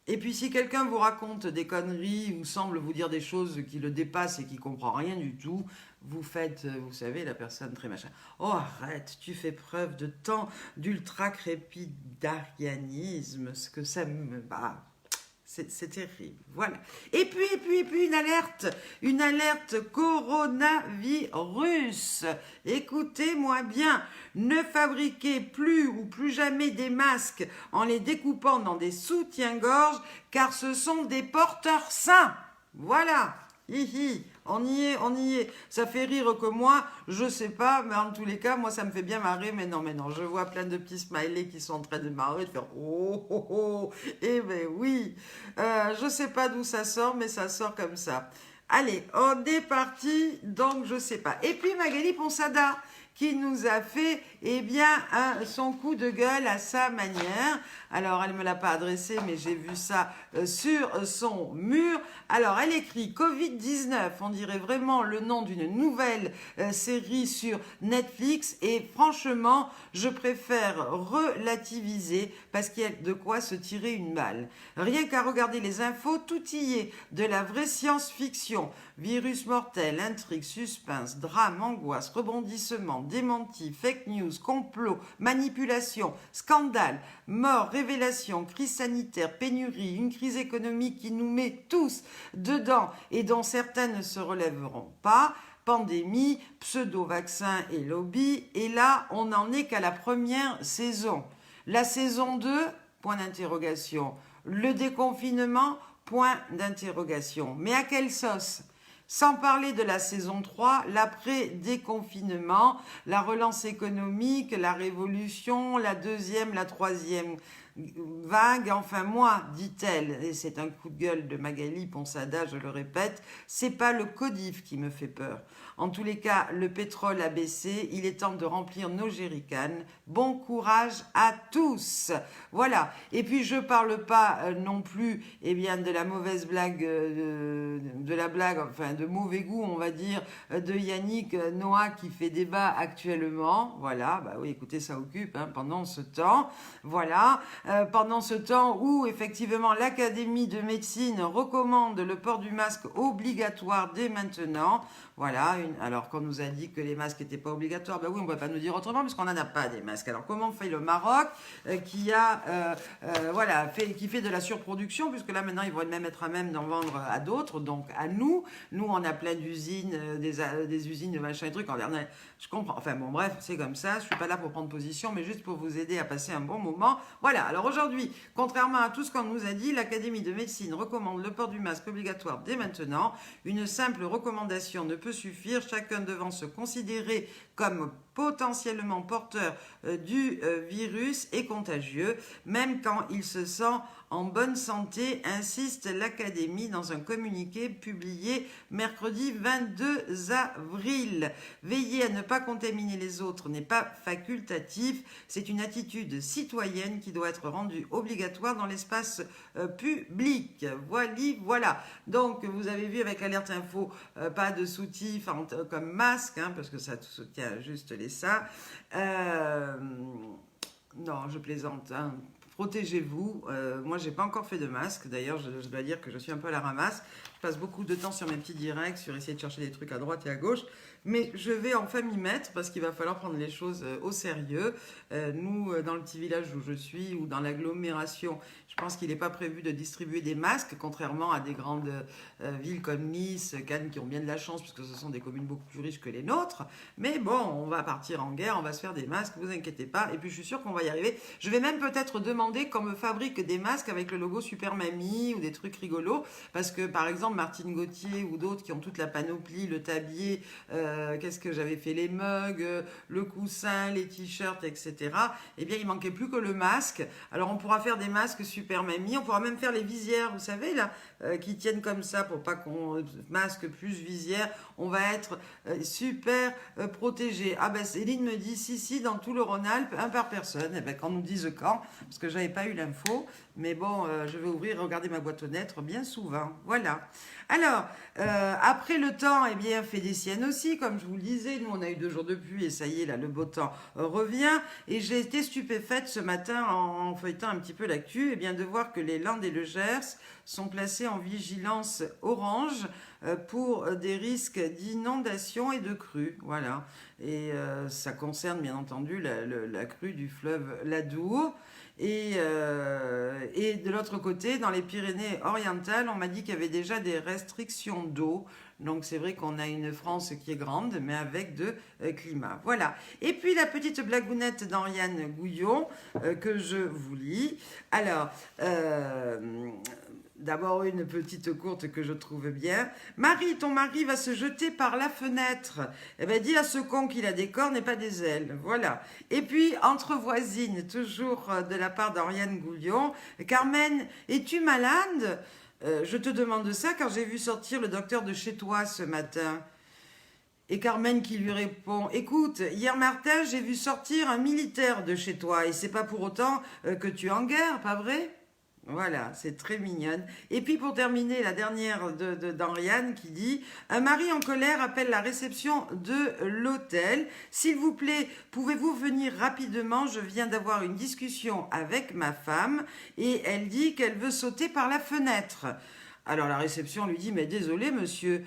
Et puis si quelqu'un vous raconte des conneries ou semble vous dire des choses qui le dépassent et qui ne comprend rien du tout, vous faites, vous savez, la personne très machin. Oh arrête, tu fais preuve de tant d'ultra-crépidarianisme, ce que ça me... Bah, c'est terrible, voilà. Et puis, une alerte coronavirus. Écoutez-moi bien, ne fabriquez plus ou plus jamais des masques en les découpant dans des soutiens-gorge, car ce sont des porteurs sains. Voilà. Hihi, on y est, on y est. Ça fait rire que moi, je sais pas, mais en tous les cas, moi, ça me fait bien marrer. Mais non, je vois plein de petits smileys qui sont en train de marrer, de faire oh oh oh. Eh ben oui, je sais pas d'où ça sort, mais ça sort comme ça. Allez, on est parti, donc je sais pas. Et puis Magali Ponsada, qui nous a fait son coup de gueule à sa manière. Alors, elle ne me l'a pas adressé, mais j'ai vu ça sur son mur. Alors, elle écrit Covid-19, on dirait vraiment le nom d'une nouvelle série sur Netflix. Et franchement, je préfère relativiser parce qu'il y a de quoi se tirer une balle. Rien qu'à regarder les infos, tout y est. De la vraie science-fiction. Virus mortel, intrigue, suspense, drame, angoisse, rebondissement, démenti, fake news, complot, manipulation, scandale, mort, révélation, crise sanitaire, pénurie, une crise économique qui nous met tous dedans et dont certaines ne se relèveront pas, pandémie, pseudo-vaccin et lobby, et là, on n'en est qu'à la première saison. La saison 2, point d'interrogation. Le déconfinement, point d'interrogation. Mais à quelle sauce ? Sans parler de la saison 3, l'après-déconfinement, la relance économique, la révolution, la deuxième, la troisième vague, enfin moi, dit-elle, et c'est un coup de gueule de Magali Ponsada, je le répète, c'est pas le codif qui me fait peur. En tous les cas, le pétrole a baissé, il est temps de remplir nos jerrycans. Bon courage à tous. Voilà. Et puis je parle pas non plus, de la mauvaise blague, de la blague, enfin de mauvais goût, on va dire, de Yannick Noah qui fait débat actuellement. Voilà. Bah oui, écoutez, ça occupe pendant ce temps. Voilà. Pendant ce temps où effectivement l'Académie de médecine recommande le port du masque obligatoire dès maintenant. Voilà, alors qu'on nous a dit que les masques n'étaient pas obligatoires, ben oui, on ne va pas nous dire autrement puisqu'on n'en a pas des masques. Alors comment fait le Maroc qui fait de la surproduction, puisque là maintenant ils vont même être à même d'en vendre à d'autres, donc à nous on a plein d'usines, des usines de machin et trucs, je comprends, enfin bon bref, c'est comme ça, je ne suis pas là pour prendre position, mais juste pour vous aider à passer un bon moment. Voilà, alors aujourd'hui, contrairement à tout ce qu'on nous a dit, l'Académie de médecine recommande le port du masque obligatoire dès maintenant. Une simple recommandation ne peut suffire, chacun devant se considérer comme potentiellement porteur du virus et contagieux, même quand il se sent en bonne santé, insiste l'Académie dans un communiqué publié mercredi 22 avril. Veiller à ne pas contaminer les autres n'est pas facultatif, c'est une attitude citoyenne qui doit être rendue obligatoire dans l'espace public. Voilà. Donc, vous avez vu avec l'alerte info, pas de soutif comme masque, parce que ça soutient juste les ça. Non, je plaisante. Protégez-vous. Moi, j'ai pas encore fait de masque. D'ailleurs, je dois dire que je suis un peu à la ramasse. Je passe beaucoup de temps sur mes petits directs, sur essayer de chercher des trucs à droite et à gauche. Mais je vais enfin m'y mettre parce qu'il va falloir prendre les choses au sérieux. Nous, dans le petit village où je suis, ou dans l'agglomération, je pense qu'il n'est pas prévu de distribuer des masques, contrairement à des grandes villes comme Nice, Cannes, qui ont bien de la chance, puisque ce sont des communes beaucoup plus riches que les nôtres. Mais bon, on va partir en guerre, on va se faire des masques, vous inquiétez pas. Et puis, je suis sûre qu'on va y arriver. Je vais même peut-être demander qu'on me fabrique des masques avec le logo Super Mamie ou des trucs rigolos. Parce que, par exemple, Martine Gauthier ou d'autres qui ont toute la panoplie, le tablier, qu'est-ce que j'avais fait, les mugs, le coussin, les t-shirts, etc. Eh bien, il manquait plus que le masque. Alors, on pourra faire des masques Super Mamie. On pourra même faire les visières, vous savez, là, qui tiennent comme ça pour pas qu'on masque plus visière. On va être super protégé. Ah ben, Céline me dit, si, dans tout le Rhône-Alpes, un par personne. Eh ben, qu'on nous dise quand, parce que j'avais pas eu l'info, mais bon, je vais ouvrir, regarder ma boîte aux lettres bien souvent. Voilà. Alors, après le temps, eh bien, fait des siennes aussi, comme je vous le disais. Nous, on a eu 2 jours de pluie et ça y est, là, le beau temps revient. Et j'ai été stupéfaite ce matin en feuilletant un petit peu l'actu, eh bien, de voir que les Landes et le Gers sont placés en vigilance orange pour des risques d'inondation et de crues. Voilà. Et ça concerne bien entendu la crue du fleuve l'Adour. Et de l'autre côté, dans les Pyrénées-Orientales, on m'a dit qu'il y avait déjà des restrictions d'eau. Donc c'est vrai qu'on a une France qui est grande, mais avec de climat. Voilà. Et puis la petite blagounette d'Henriane Gouillon que je vous lis. Alors, d'abord une petite courte que je trouve bien. Marie, ton mari va se jeter par la fenêtre. Eh ben dis à ce con qu'il a des cornes et pas des ailes. Voilà. Et puis entre voisines, toujours de la part d'Henriane Gouillon. Carmen, es-tu malade? Je te demande ça car j'ai vu sortir le docteur de chez toi ce matin. Et Carmen qui lui répond, écoute, hier matin j'ai vu sortir un militaire de chez toi et c'est pas pour autant que tu es en guerre, pas vrai? Voilà, c'est très mignonne. Et puis pour terminer, la dernière d'Henriane qui dit « Un mari en colère appelle la réception de l'hôtel. S'il vous plaît, pouvez-vous venir rapidement? Je viens d'avoir une discussion avec ma femme et elle dit qu'elle veut sauter par la fenêtre. » Alors la réception lui dit « Mais désolé monsieur,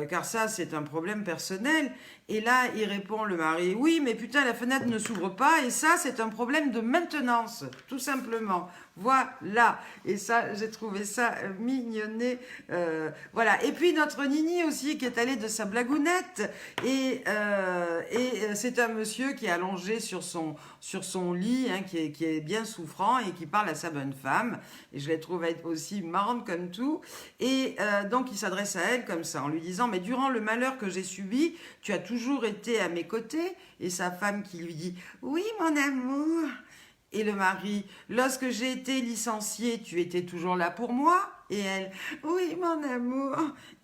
car ça c'est un problème personnel. » Et là il répond le mari « Oui, mais putain la fenêtre ne s'ouvre pas et ça c'est un problème de maintenance, tout simplement. » Voilà, et ça, j'ai trouvé ça mignonné. Voilà, et puis notre Nini aussi qui est allé de sa blagounette. Et c'est un monsieur qui est allongé sur son lit, hein, qui est bien souffrant et qui parle à sa bonne femme. Et je l'ai trouvé aussi marrante comme tout. Et donc il s'adresse à elle comme ça, en lui disant « Mais durant le malheur que j'ai subi, tu as toujours été à mes côtés. » Et sa femme qui lui dit « Oui, mon amour. » Et le mari, lorsque j'ai été licenciée, tu étais toujours là pour moi? Et elle, oui, mon amour.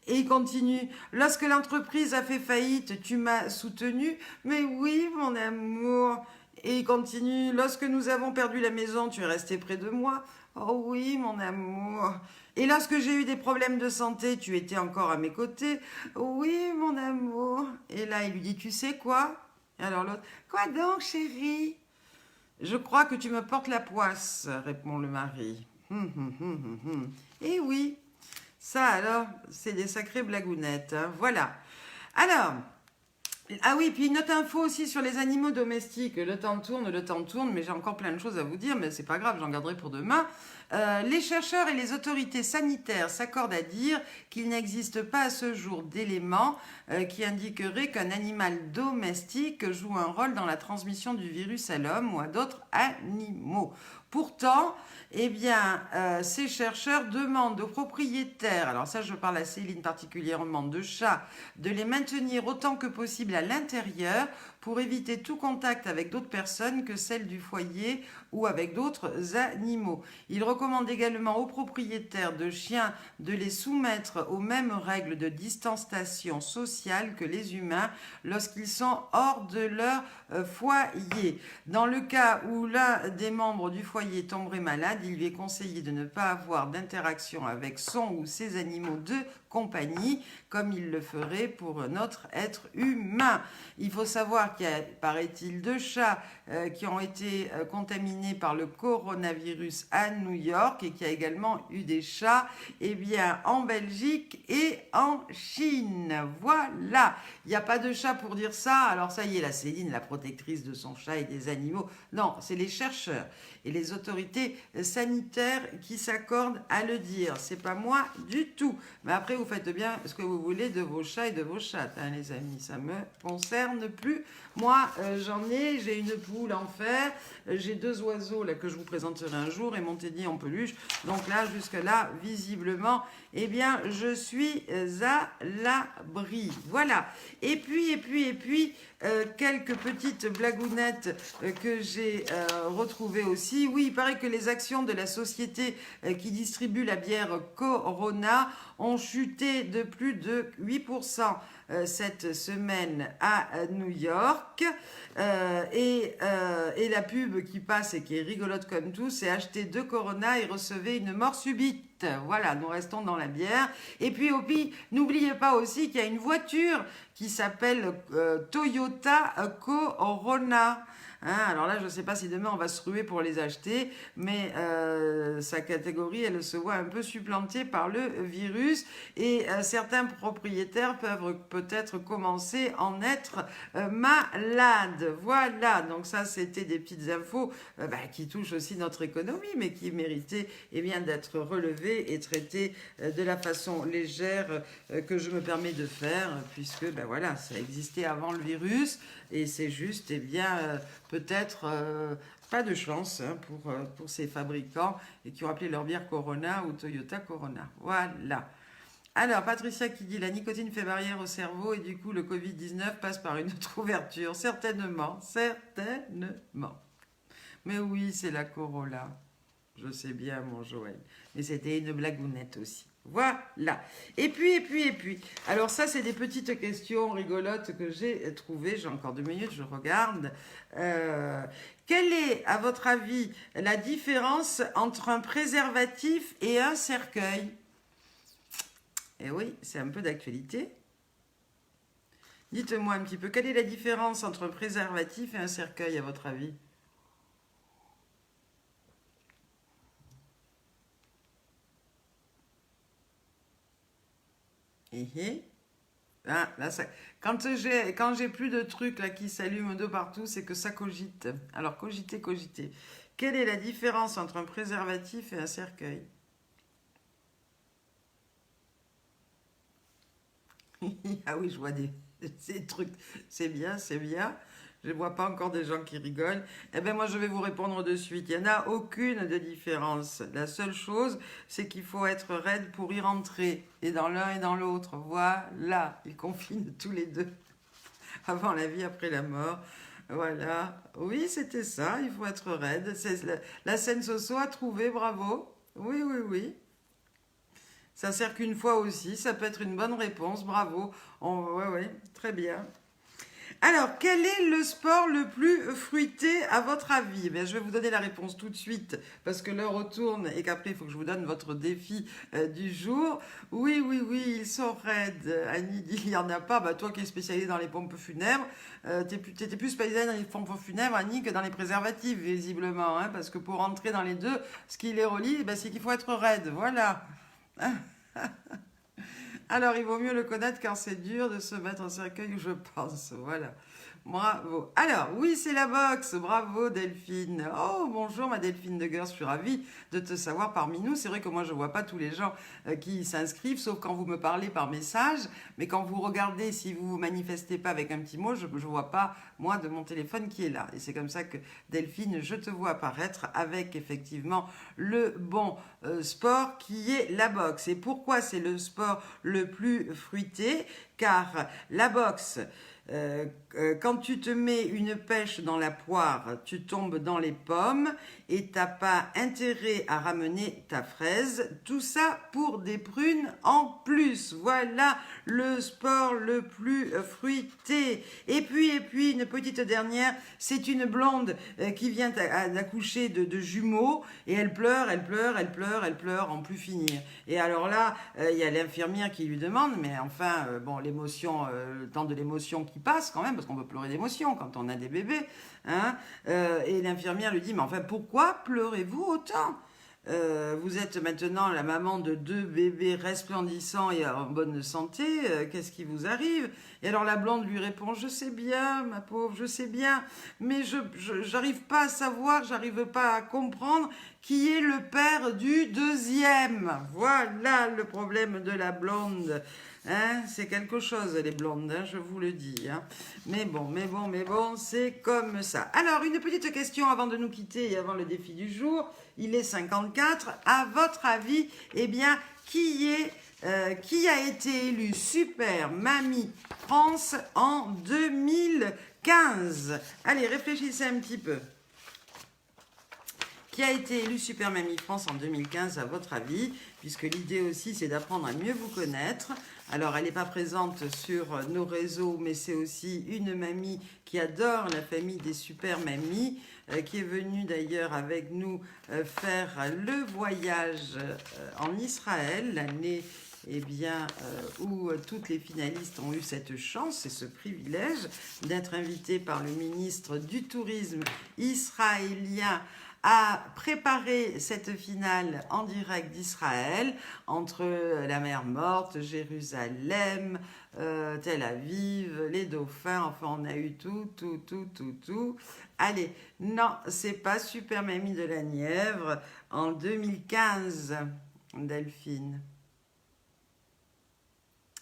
Et il continue, lorsque l'entreprise a fait faillite, tu m'as soutenue? Mais oui, mon amour. Et il continue, lorsque nous avons perdu la maison, tu es resté près de moi? Oh oui, mon amour. Et lorsque j'ai eu des problèmes de santé, tu étais encore à mes côtés? Oui, mon amour. Et là, il lui dit, tu sais quoi? Et alors l'autre, quoi donc, chérie? Je crois que tu me portes la poisse, répond le mari. Eh oui, ça alors, c'est des sacrées blagounettes. Hein. Voilà. Alors, ah oui, puis une autre info aussi sur les animaux domestiques. Le temps tourne, mais j'ai encore plein de choses à vous dire, mais c'est pas grave, j'en garderai pour demain. Les chercheurs et les autorités sanitaires s'accordent à dire qu'il n'existe pas à ce jour d'éléments qui indiqueraient qu'un animal domestique joue un rôle dans la transmission du virus à l'homme ou à d'autres animaux. Pourtant, eh bien, ces chercheurs demandent aux propriétaires, alors ça je parle à Céline particulièrement de chats, de les maintenir autant que possible à l'intérieur pour éviter tout contact avec d'autres personnes que celles du foyer ou avec d'autres animaux. Ils recommandent également aux propriétaires de chiens de les soumettre aux mêmes règles de distanciation sociale que les humains lorsqu'ils sont hors de leur foyer. Dans le cas où l'un des membres du foyer tomberait malade, il lui est conseillé de ne pas avoir d'interaction avec son ou ses animaux de compagnie, comme il le ferait pour notre être humain. Il faut savoir qu'il y a, paraît-il, 2 chats qui ont été contaminés par le coronavirus à New York et qu'il y a également eu des chats en Belgique et en Chine. Voilà, il n'y a pas de chat pour dire ça. Alors ça y est, la Céline, la protectrice de son chat et des animaux. Non, c'est les chercheurs et les autorités sanitaires qui s'accordent à le dire. C'est pas moi du tout. Mais après, vous faites bien ce que vous voulez de vos chats et de vos chattes, hein, les amis. Ça me concerne plus. Moi, j'ai une poule en fer, j'ai 2 oiseaux là que je vous présenterai un jour et mon teddy en peluche. Donc là, jusque-là, visiblement, je suis à l'abri. Voilà. Et puis, quelques petites blagounettes que j'ai retrouvées aussi. Oui, il paraît que les actions de la société qui distribue la bière Corona ont chuté de plus de 8% cette semaine à New York. Et la pub qui passe et qui est rigolote comme tout, c'est acheter 2 Corona et recevez une mort subite. Voilà, nous restons dans la bière. Et puis, n'oubliez pas aussi qu'il y a une voiture qui s'appelle Toyota Corona. Hein, alors là, je ne sais pas si demain on va se ruer pour les acheter, mais sa catégorie, elle se voit un peu supplantée par le virus et certains propriétaires peuvent peut-être commencer à en être malades. Voilà, donc ça, c'était des petites infos qui touchent aussi notre économie, mais qui méritaient bien d'être relevées et traitées de la façon légère que je me permets de faire, puisque voilà, ça existait avant le virus. Et c'est juste, peut-être pas de chance pour ces fabricants et qui ont appelé leur bière Corona ou Toyota Corona. Voilà. Alors, Patricia qui dit la nicotine fait barrière au cerveau et du coup le Covid-19 passe par une autre ouverture. Certainement. Mais oui, c'est la Corolla. Je sais bien, mon Joël. Mais c'était une blagounette aussi. Voilà. Et puis. Alors ça, c'est des petites questions rigolotes que j'ai trouvées. J'ai encore 2 minutes, je regarde. Quelle est, à votre avis, la différence entre un préservatif et un cercueil? Eh oui, c'est un peu d'actualité. Dites-moi un petit peu, quelle est la différence entre un préservatif et un cercueil, à votre avis? Ah, là, quand j'ai plus de trucs là qui s'allument de partout, c'est que ça cogite. Alors cogitez. Quelle est la différence entre un préservatif et un cercueil? Ah oui, je vois ces trucs. C'est bien. Je ne vois pas encore des gens qui rigolent. Eh bien, moi, je vais vous répondre de suite. Il n'y en a aucune de différence. La seule chose, c'est qu'il faut être raide pour y rentrer. Et dans l'un et dans l'autre. Voilà. Ils confinent tous les deux. Avant la vie, après la mort. Voilà. Oui, c'était ça. Il faut être raide. C'est la scène Soso a trouvé. Bravo. Oui. Ça sert qu'une fois aussi. Ça peut être une bonne réponse. Bravo. Oui. Très bien. Alors, quel est le sport le plus fruité à votre avis? Je vais vous donner la réponse tout de suite parce que l'heure retourne et qu'après il faut que je vous donne votre défi du jour. Oui, ils sont raides. Annie dit il n'y en a pas. Toi qui es spécialisée dans les pompes funèbres, t'étais plus spécialisée dans les pompes funèbres, Annie, que dans les préservatifs, visiblement. Parce que pour rentrer dans les deux, ce qui les relie, c'est qu'il faut être raide. Voilà. Alors, il vaut mieux le connaître car c'est dur de se mettre en cercueil, je pense. Voilà. Bravo. Alors, oui, c'est la boxe. Bravo, Delphine. Oh, bonjour, ma Delphine de Gers. Je suis ravie de te savoir parmi nous. C'est vrai que moi, je ne vois pas tous les gens qui s'inscrivent, sauf quand vous me parlez par message. Mais quand vous regardez, si vous ne vous manifestez pas avec un petit mot, je ne vois pas, moi, de mon téléphone qui est là. Et c'est comme ça que, Delphine, je te vois apparaître avec, effectivement, le bon sport qui est la boxe. Et pourquoi c'est le sport le plus fruité? Car la boxe... quand tu te mets une pêche dans la poire, tu tombes dans les pommes et t'as pas intérêt à ramener ta fraise. Tout ça pour des prunes en plus. Voilà le sport le plus fruité. Et puis une petite dernière, c'est une blonde qui vient d'accoucher de jumeaux et elle pleure en plus finir. Et alors là, il y a l'infirmière qui lui demande, mais enfin, l'émotion, le temps de l'émotion qui passe quand même, parce qu'on peut pleurer d'émotion quand on a des bébés. Et l'infirmière lui dit, mais enfin, pourquoi pleurez-vous autant? Vous êtes maintenant la maman de 2 bébés resplendissants et en bonne santé, qu'est-ce qui vous arrive? Et alors la blonde lui répond, je sais bien, ma pauvre, je sais bien, mais j'arrive pas à savoir, j'arrive pas à comprendre qui est le père du deuxième. Voilà le problème de la blonde. C'est quelque chose, les blondes, je vous le dis. Mais bon, c'est comme ça. Alors, une petite question avant de nous quitter et avant le défi du jour. Il est 54. À votre avis, qui a été élu Super Mamie France en 2015? Allez, réfléchissez un petit peu. qui a été élue Super Mamie France en 2015 à votre avis, puisque l'idée aussi c'est d'apprendre à mieux vous connaître. Alors elle n'est pas présente sur nos réseaux, mais c'est aussi une mamie qui adore la famille des Super Mamies, qui est venue d'ailleurs avec nous faire le voyage en Israël, l'année où toutes les finalistes ont eu cette chance et ce privilège d'être invitées par le ministre du Tourisme israélien à préparer cette finale en direct d'Israël entre la mer Morte, Jérusalem, Tel Aviv, les dauphins, enfin on a eu tout. Allez, non, c'est pas Super Mamie de la Nièvre en 2015, Delphine.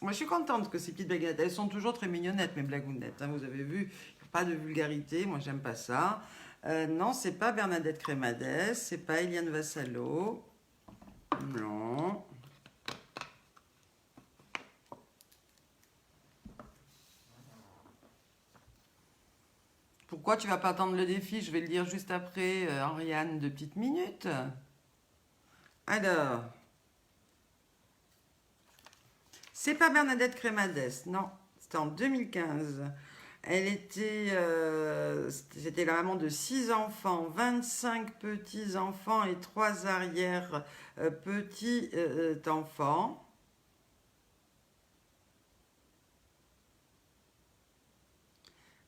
Moi, je suis contente que ces petites blagounettes, elles sont toujours très mignonnettes, mes blagounettes. Hein, vous avez vu, pas de vulgarité, moi, j'aime pas ça. Non, c'est pas Bernadette Crémadès, c'est pas Eliane Vassalo. Non. Pourquoi tu vas pas attendre le défi? Je vais le dire juste après, Ariane, de petites minutes. Alors. C'est pas Bernadette Crémadès, non. C'était en 2015. C'était la maman de 6 enfants, 25 petits-enfants et 3 arrière-petits-enfants.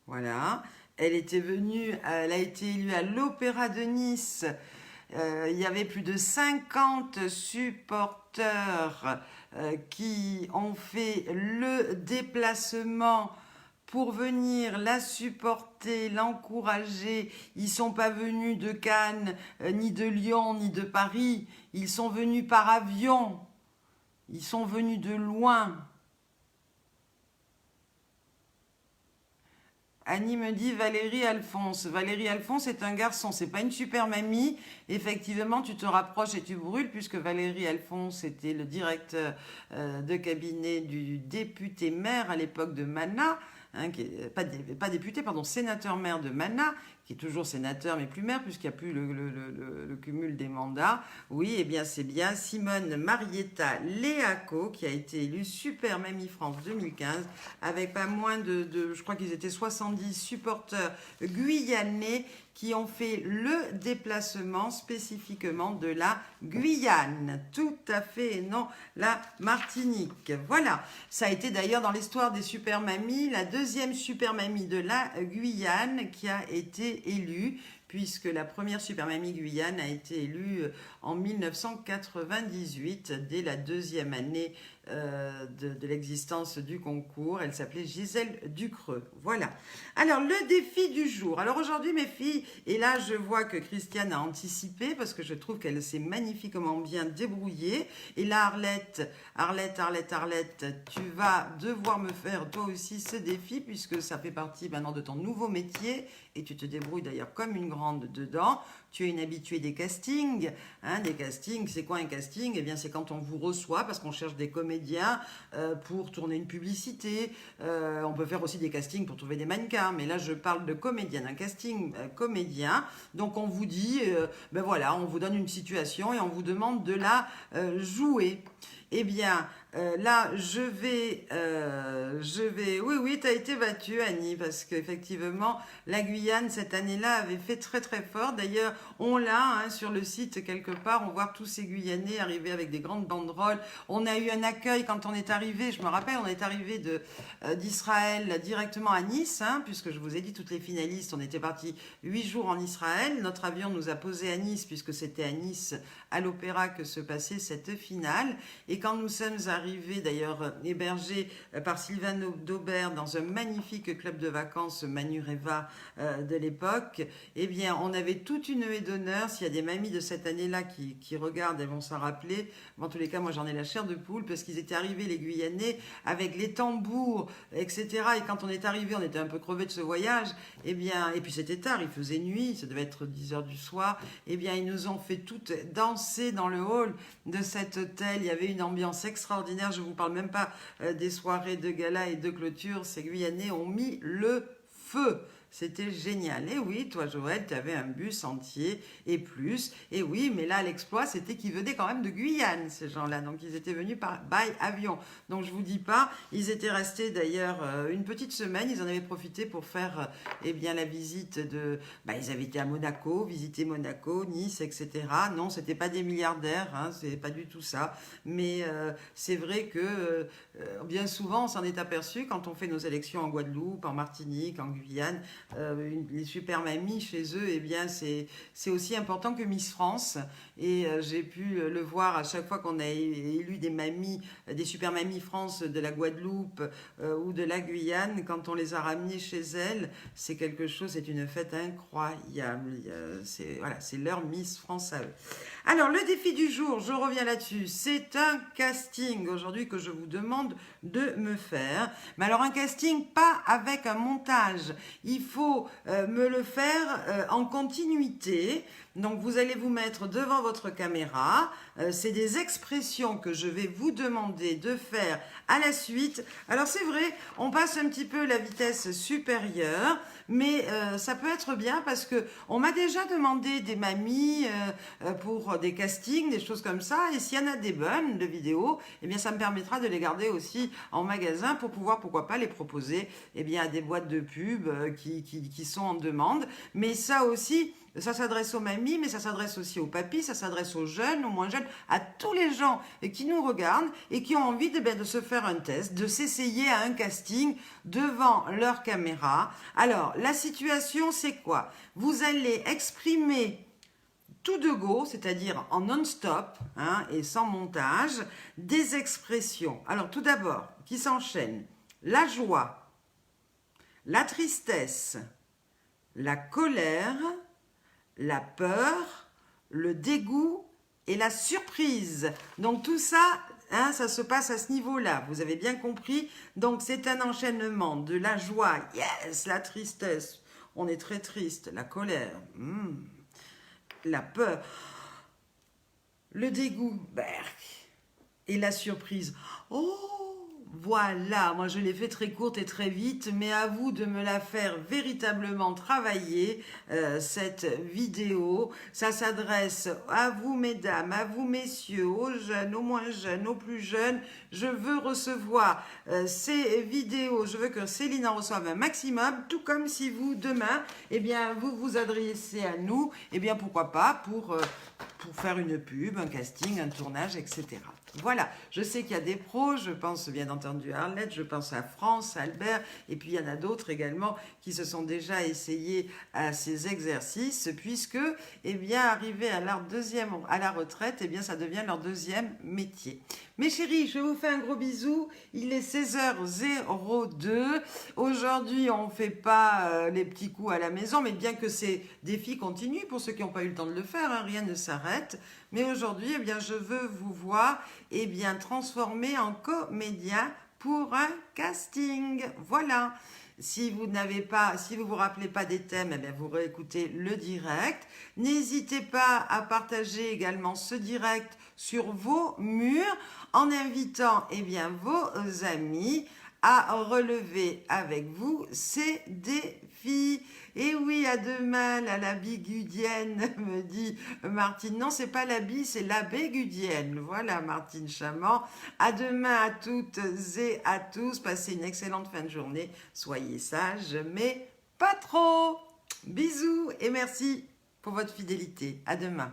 Voilà. Elle a été élue à l'Opéra de Nice. Il y avait plus de 50 supporters qui ont fait le déplacement pour venir la supporter, l'encourager. Ils ne sont pas venus de Cannes, ni de Lyon, ni de Paris. Ils sont venus par avion. Ils sont venus de loin. Annie me dit Valérie Alphonse. Valérie Alphonse est un garçon, c'est pas une super mamie. Effectivement, tu te rapproches et tu brûles, puisque Valérie Alphonse était le directeur de cabinet du député maire à l'époque de Mana. Hein, pas député, pardon, sénateur-maire de Mana, qui est toujours sénateur mais plus maire puisqu'il n'y a plus le cumul des mandats. Oui, eh bien c'est bien Simone Marietta Léaco qui a été élue Super Mamie France 2015 avec pas moins je crois qu'ils étaient 70 supporters guyanais qui ont fait le déplacement spécifiquement de la Guyane. Tout à fait, et non la Martinique. Voilà, ça a été d'ailleurs dans l'histoire des super mamies, la deuxième super mamie de la Guyane qui a été élue, puisque la première super mamie Guyane a été élue en 1998, dès la deuxième année de l'existence du concours. Elle s'appelait Gisèle Ducreux. Voilà. Alors, le défi du jour. Alors, aujourd'hui, mes filles, et là, je vois que Christiane a anticipé parce que je trouve qu'elle s'est magnifiquement bien débrouillée. Et là, Arlette, tu vas devoir me faire toi aussi ce défi puisque ça fait partie maintenant de ton nouveau métier et tu te débrouilles d'ailleurs comme une grande dedans. Tu es une habituée des castings. Hein, des castings, c'est quoi un casting? Eh bien, c'est quand on vous reçoit parce qu'on cherche des comédiens pour tourner une publicité. On peut faire aussi des castings pour trouver des mannequins. Mais là, je parle de comédienne, un casting comédien. Donc, on vous dit, ben voilà, on vous donne une situation et on vous demande de la jouer. Eh bien, là, oui, tu as été battue, Annie, parce qu'effectivement, la Guyane, cette année-là, avait fait très, très fort. D'ailleurs, on l'a sur le site, quelque part, on voit tous ces Guyanais arriver avec des grandes banderoles. On a eu un accueil quand on est arrivé, je me rappelle, on est arrivé d'Israël directement à Nice, puisque je vous ai dit, toutes les finalistes, on était partis 8 jours en Israël. Notre avion nous a posé à Nice, puisque c'était à Nice, à l'Opéra, que se passait cette finale. Et quand nous sommes arrivés, d'ailleurs hébergés par Sylvain Daubert dans un magnifique club de vacances Manureva de l'époque, eh bien on avait toute une haie d'honneur. S'il y a des mamies de cette année-là qui regardent, elles vont s'en rappeler. En tous les cas, moi j'en ai la chair de poule parce qu'ils étaient arrivés, les Guyanais, avec les tambours, etc. Et quand on est arrivé, on était un peu crevés de ce voyage. Eh bien, et puis c'était tard, il faisait nuit, ça devait être 10h du soir. Eh bien, ils nous ont fait toutes danser dans le hall de cet hôtel. Il y avait une ambiance extraordinaire. Je ne vous parle même pas des soirées de gala et de clôture. Ces Guyanais ont mis le feu. C'était génial. Et oui, toi Joël, tu avais un bus entier et plus. Et oui, mais là l'exploit, c'était qu'ils venaient quand même de Guyane, ces gens-là. Donc ils étaient venus par by avion. Donc je vous dis pas, ils étaient restés d'ailleurs une petite semaine. Ils en avaient profité pour faire eh bien la visite de. Bah, ils avaient été à Monaco, visiter Monaco, Nice, etc. Non, c'était pas des milliardaires, hein, c'est pas du tout ça. Mais c'est vrai que bien souvent, on s'en est aperçu quand on fait nos élections en Guadeloupe, en Martinique, en Guyane. Les super mamies chez eux, eh bien, c'est aussi important que Miss France. Et j'ai pu le voir à chaque fois qu'on a élu des mamies, des super mamies France de la Guadeloupe ou de la Guyane, quand on les a ramenées chez elles, c'est quelque chose, c'est une fête incroyable. C'est voilà, c'est leur Miss France à eux. Alors, le défi du jour, je reviens là-dessus, c'est un casting aujourd'hui que je vous demande de me faire. Mais alors, un casting pas avec un montage. Il faut me le faire en continuité. Donc, vous allez vous mettre devant votre caméra. C'est des expressions que je vais vous demander de faire à la suite. Alors, c'est vrai, on passe un petit peu la vitesse supérieure, mais ça peut être bien parce que on m'a déjà demandé des mamies pour des castings, des choses comme ça. Et s'il y en a des bonnes de vidéos, eh bien, ça me permettra de les garder aussi en magasin pour pouvoir, pourquoi pas, les proposer eh bien, à des boîtes de pub qui sont en demande. Mais ça aussi, ça s'adresse aux mamies, mais ça s'adresse aussi aux papis, ça s'adresse aux jeunes, aux moins jeunes, à tous les gens qui nous regardent et qui ont envie de se faire un test, de s'essayer à un casting devant leur caméra. Alors, la situation, c'est quoi? Vous allez exprimer tout de go, c'est-à-dire en non-stop hein, et sans montage, des expressions. Alors, tout d'abord, qui s'enchaînent. La joie, la tristesse, la colère, la peur, le dégoût et la surprise. Donc tout ça, hein, ça se passe à ce niveau-là. Vous avez bien compris. Donc c'est un enchaînement de la joie, yes, la tristesse, on est très triste, la colère, la peur, le dégoût, berk, et la surprise. Oh, voilà, moi je l'ai fait très courte et très vite, mais à vous de me la faire véritablement travailler, cette vidéo. Ça s'adresse à vous mesdames, à vous messieurs, aux jeunes, aux moins jeunes, aux plus jeunes. Je veux recevoir ces vidéos, je veux que Céline en reçoive un maximum, tout comme si vous, demain, eh bien, vous vous adressez à nous, eh bien, pourquoi pas, pour faire une pub, un casting, un tournage, etc. Voilà, je sais qu'il y a des pros, je pense bien entendu à Arlette, je pense à France, à Albert, et puis il y en a d'autres également qui se sont déjà essayés à ces exercices, puisque, eh bien, arrivé à la retraite, eh bien, ça devient leur deuxième métier. Mes chéris, je vous fais un gros bisou. Il est 16h02. Aujourd'hui, on ne fait pas les petits coups à la maison, mais bien que ces défis continuent, pour ceux qui n'ont pas eu le temps de le faire, hein, rien ne s'arrête. Mais aujourd'hui, eh bien, je veux vous voir eh bien, transformer en comédien pour un casting. Voilà. Si vous vous rappelez pas des thèmes, eh bien, vous réécoutez le direct. N'hésitez pas à partager également ce direct sur vos murs en invitant eh bien, vos amis à relever avec vous ces défis. Et oui, à demain, la bigudienne, me dit Martine. Non, c'est pas la bille, c'est la bégudienne. Voilà, Martine Chamand. À demain à toutes et à tous. Passez une excellente fin de journée. Soyez sages, mais pas trop. Bisous et merci pour votre fidélité. À demain.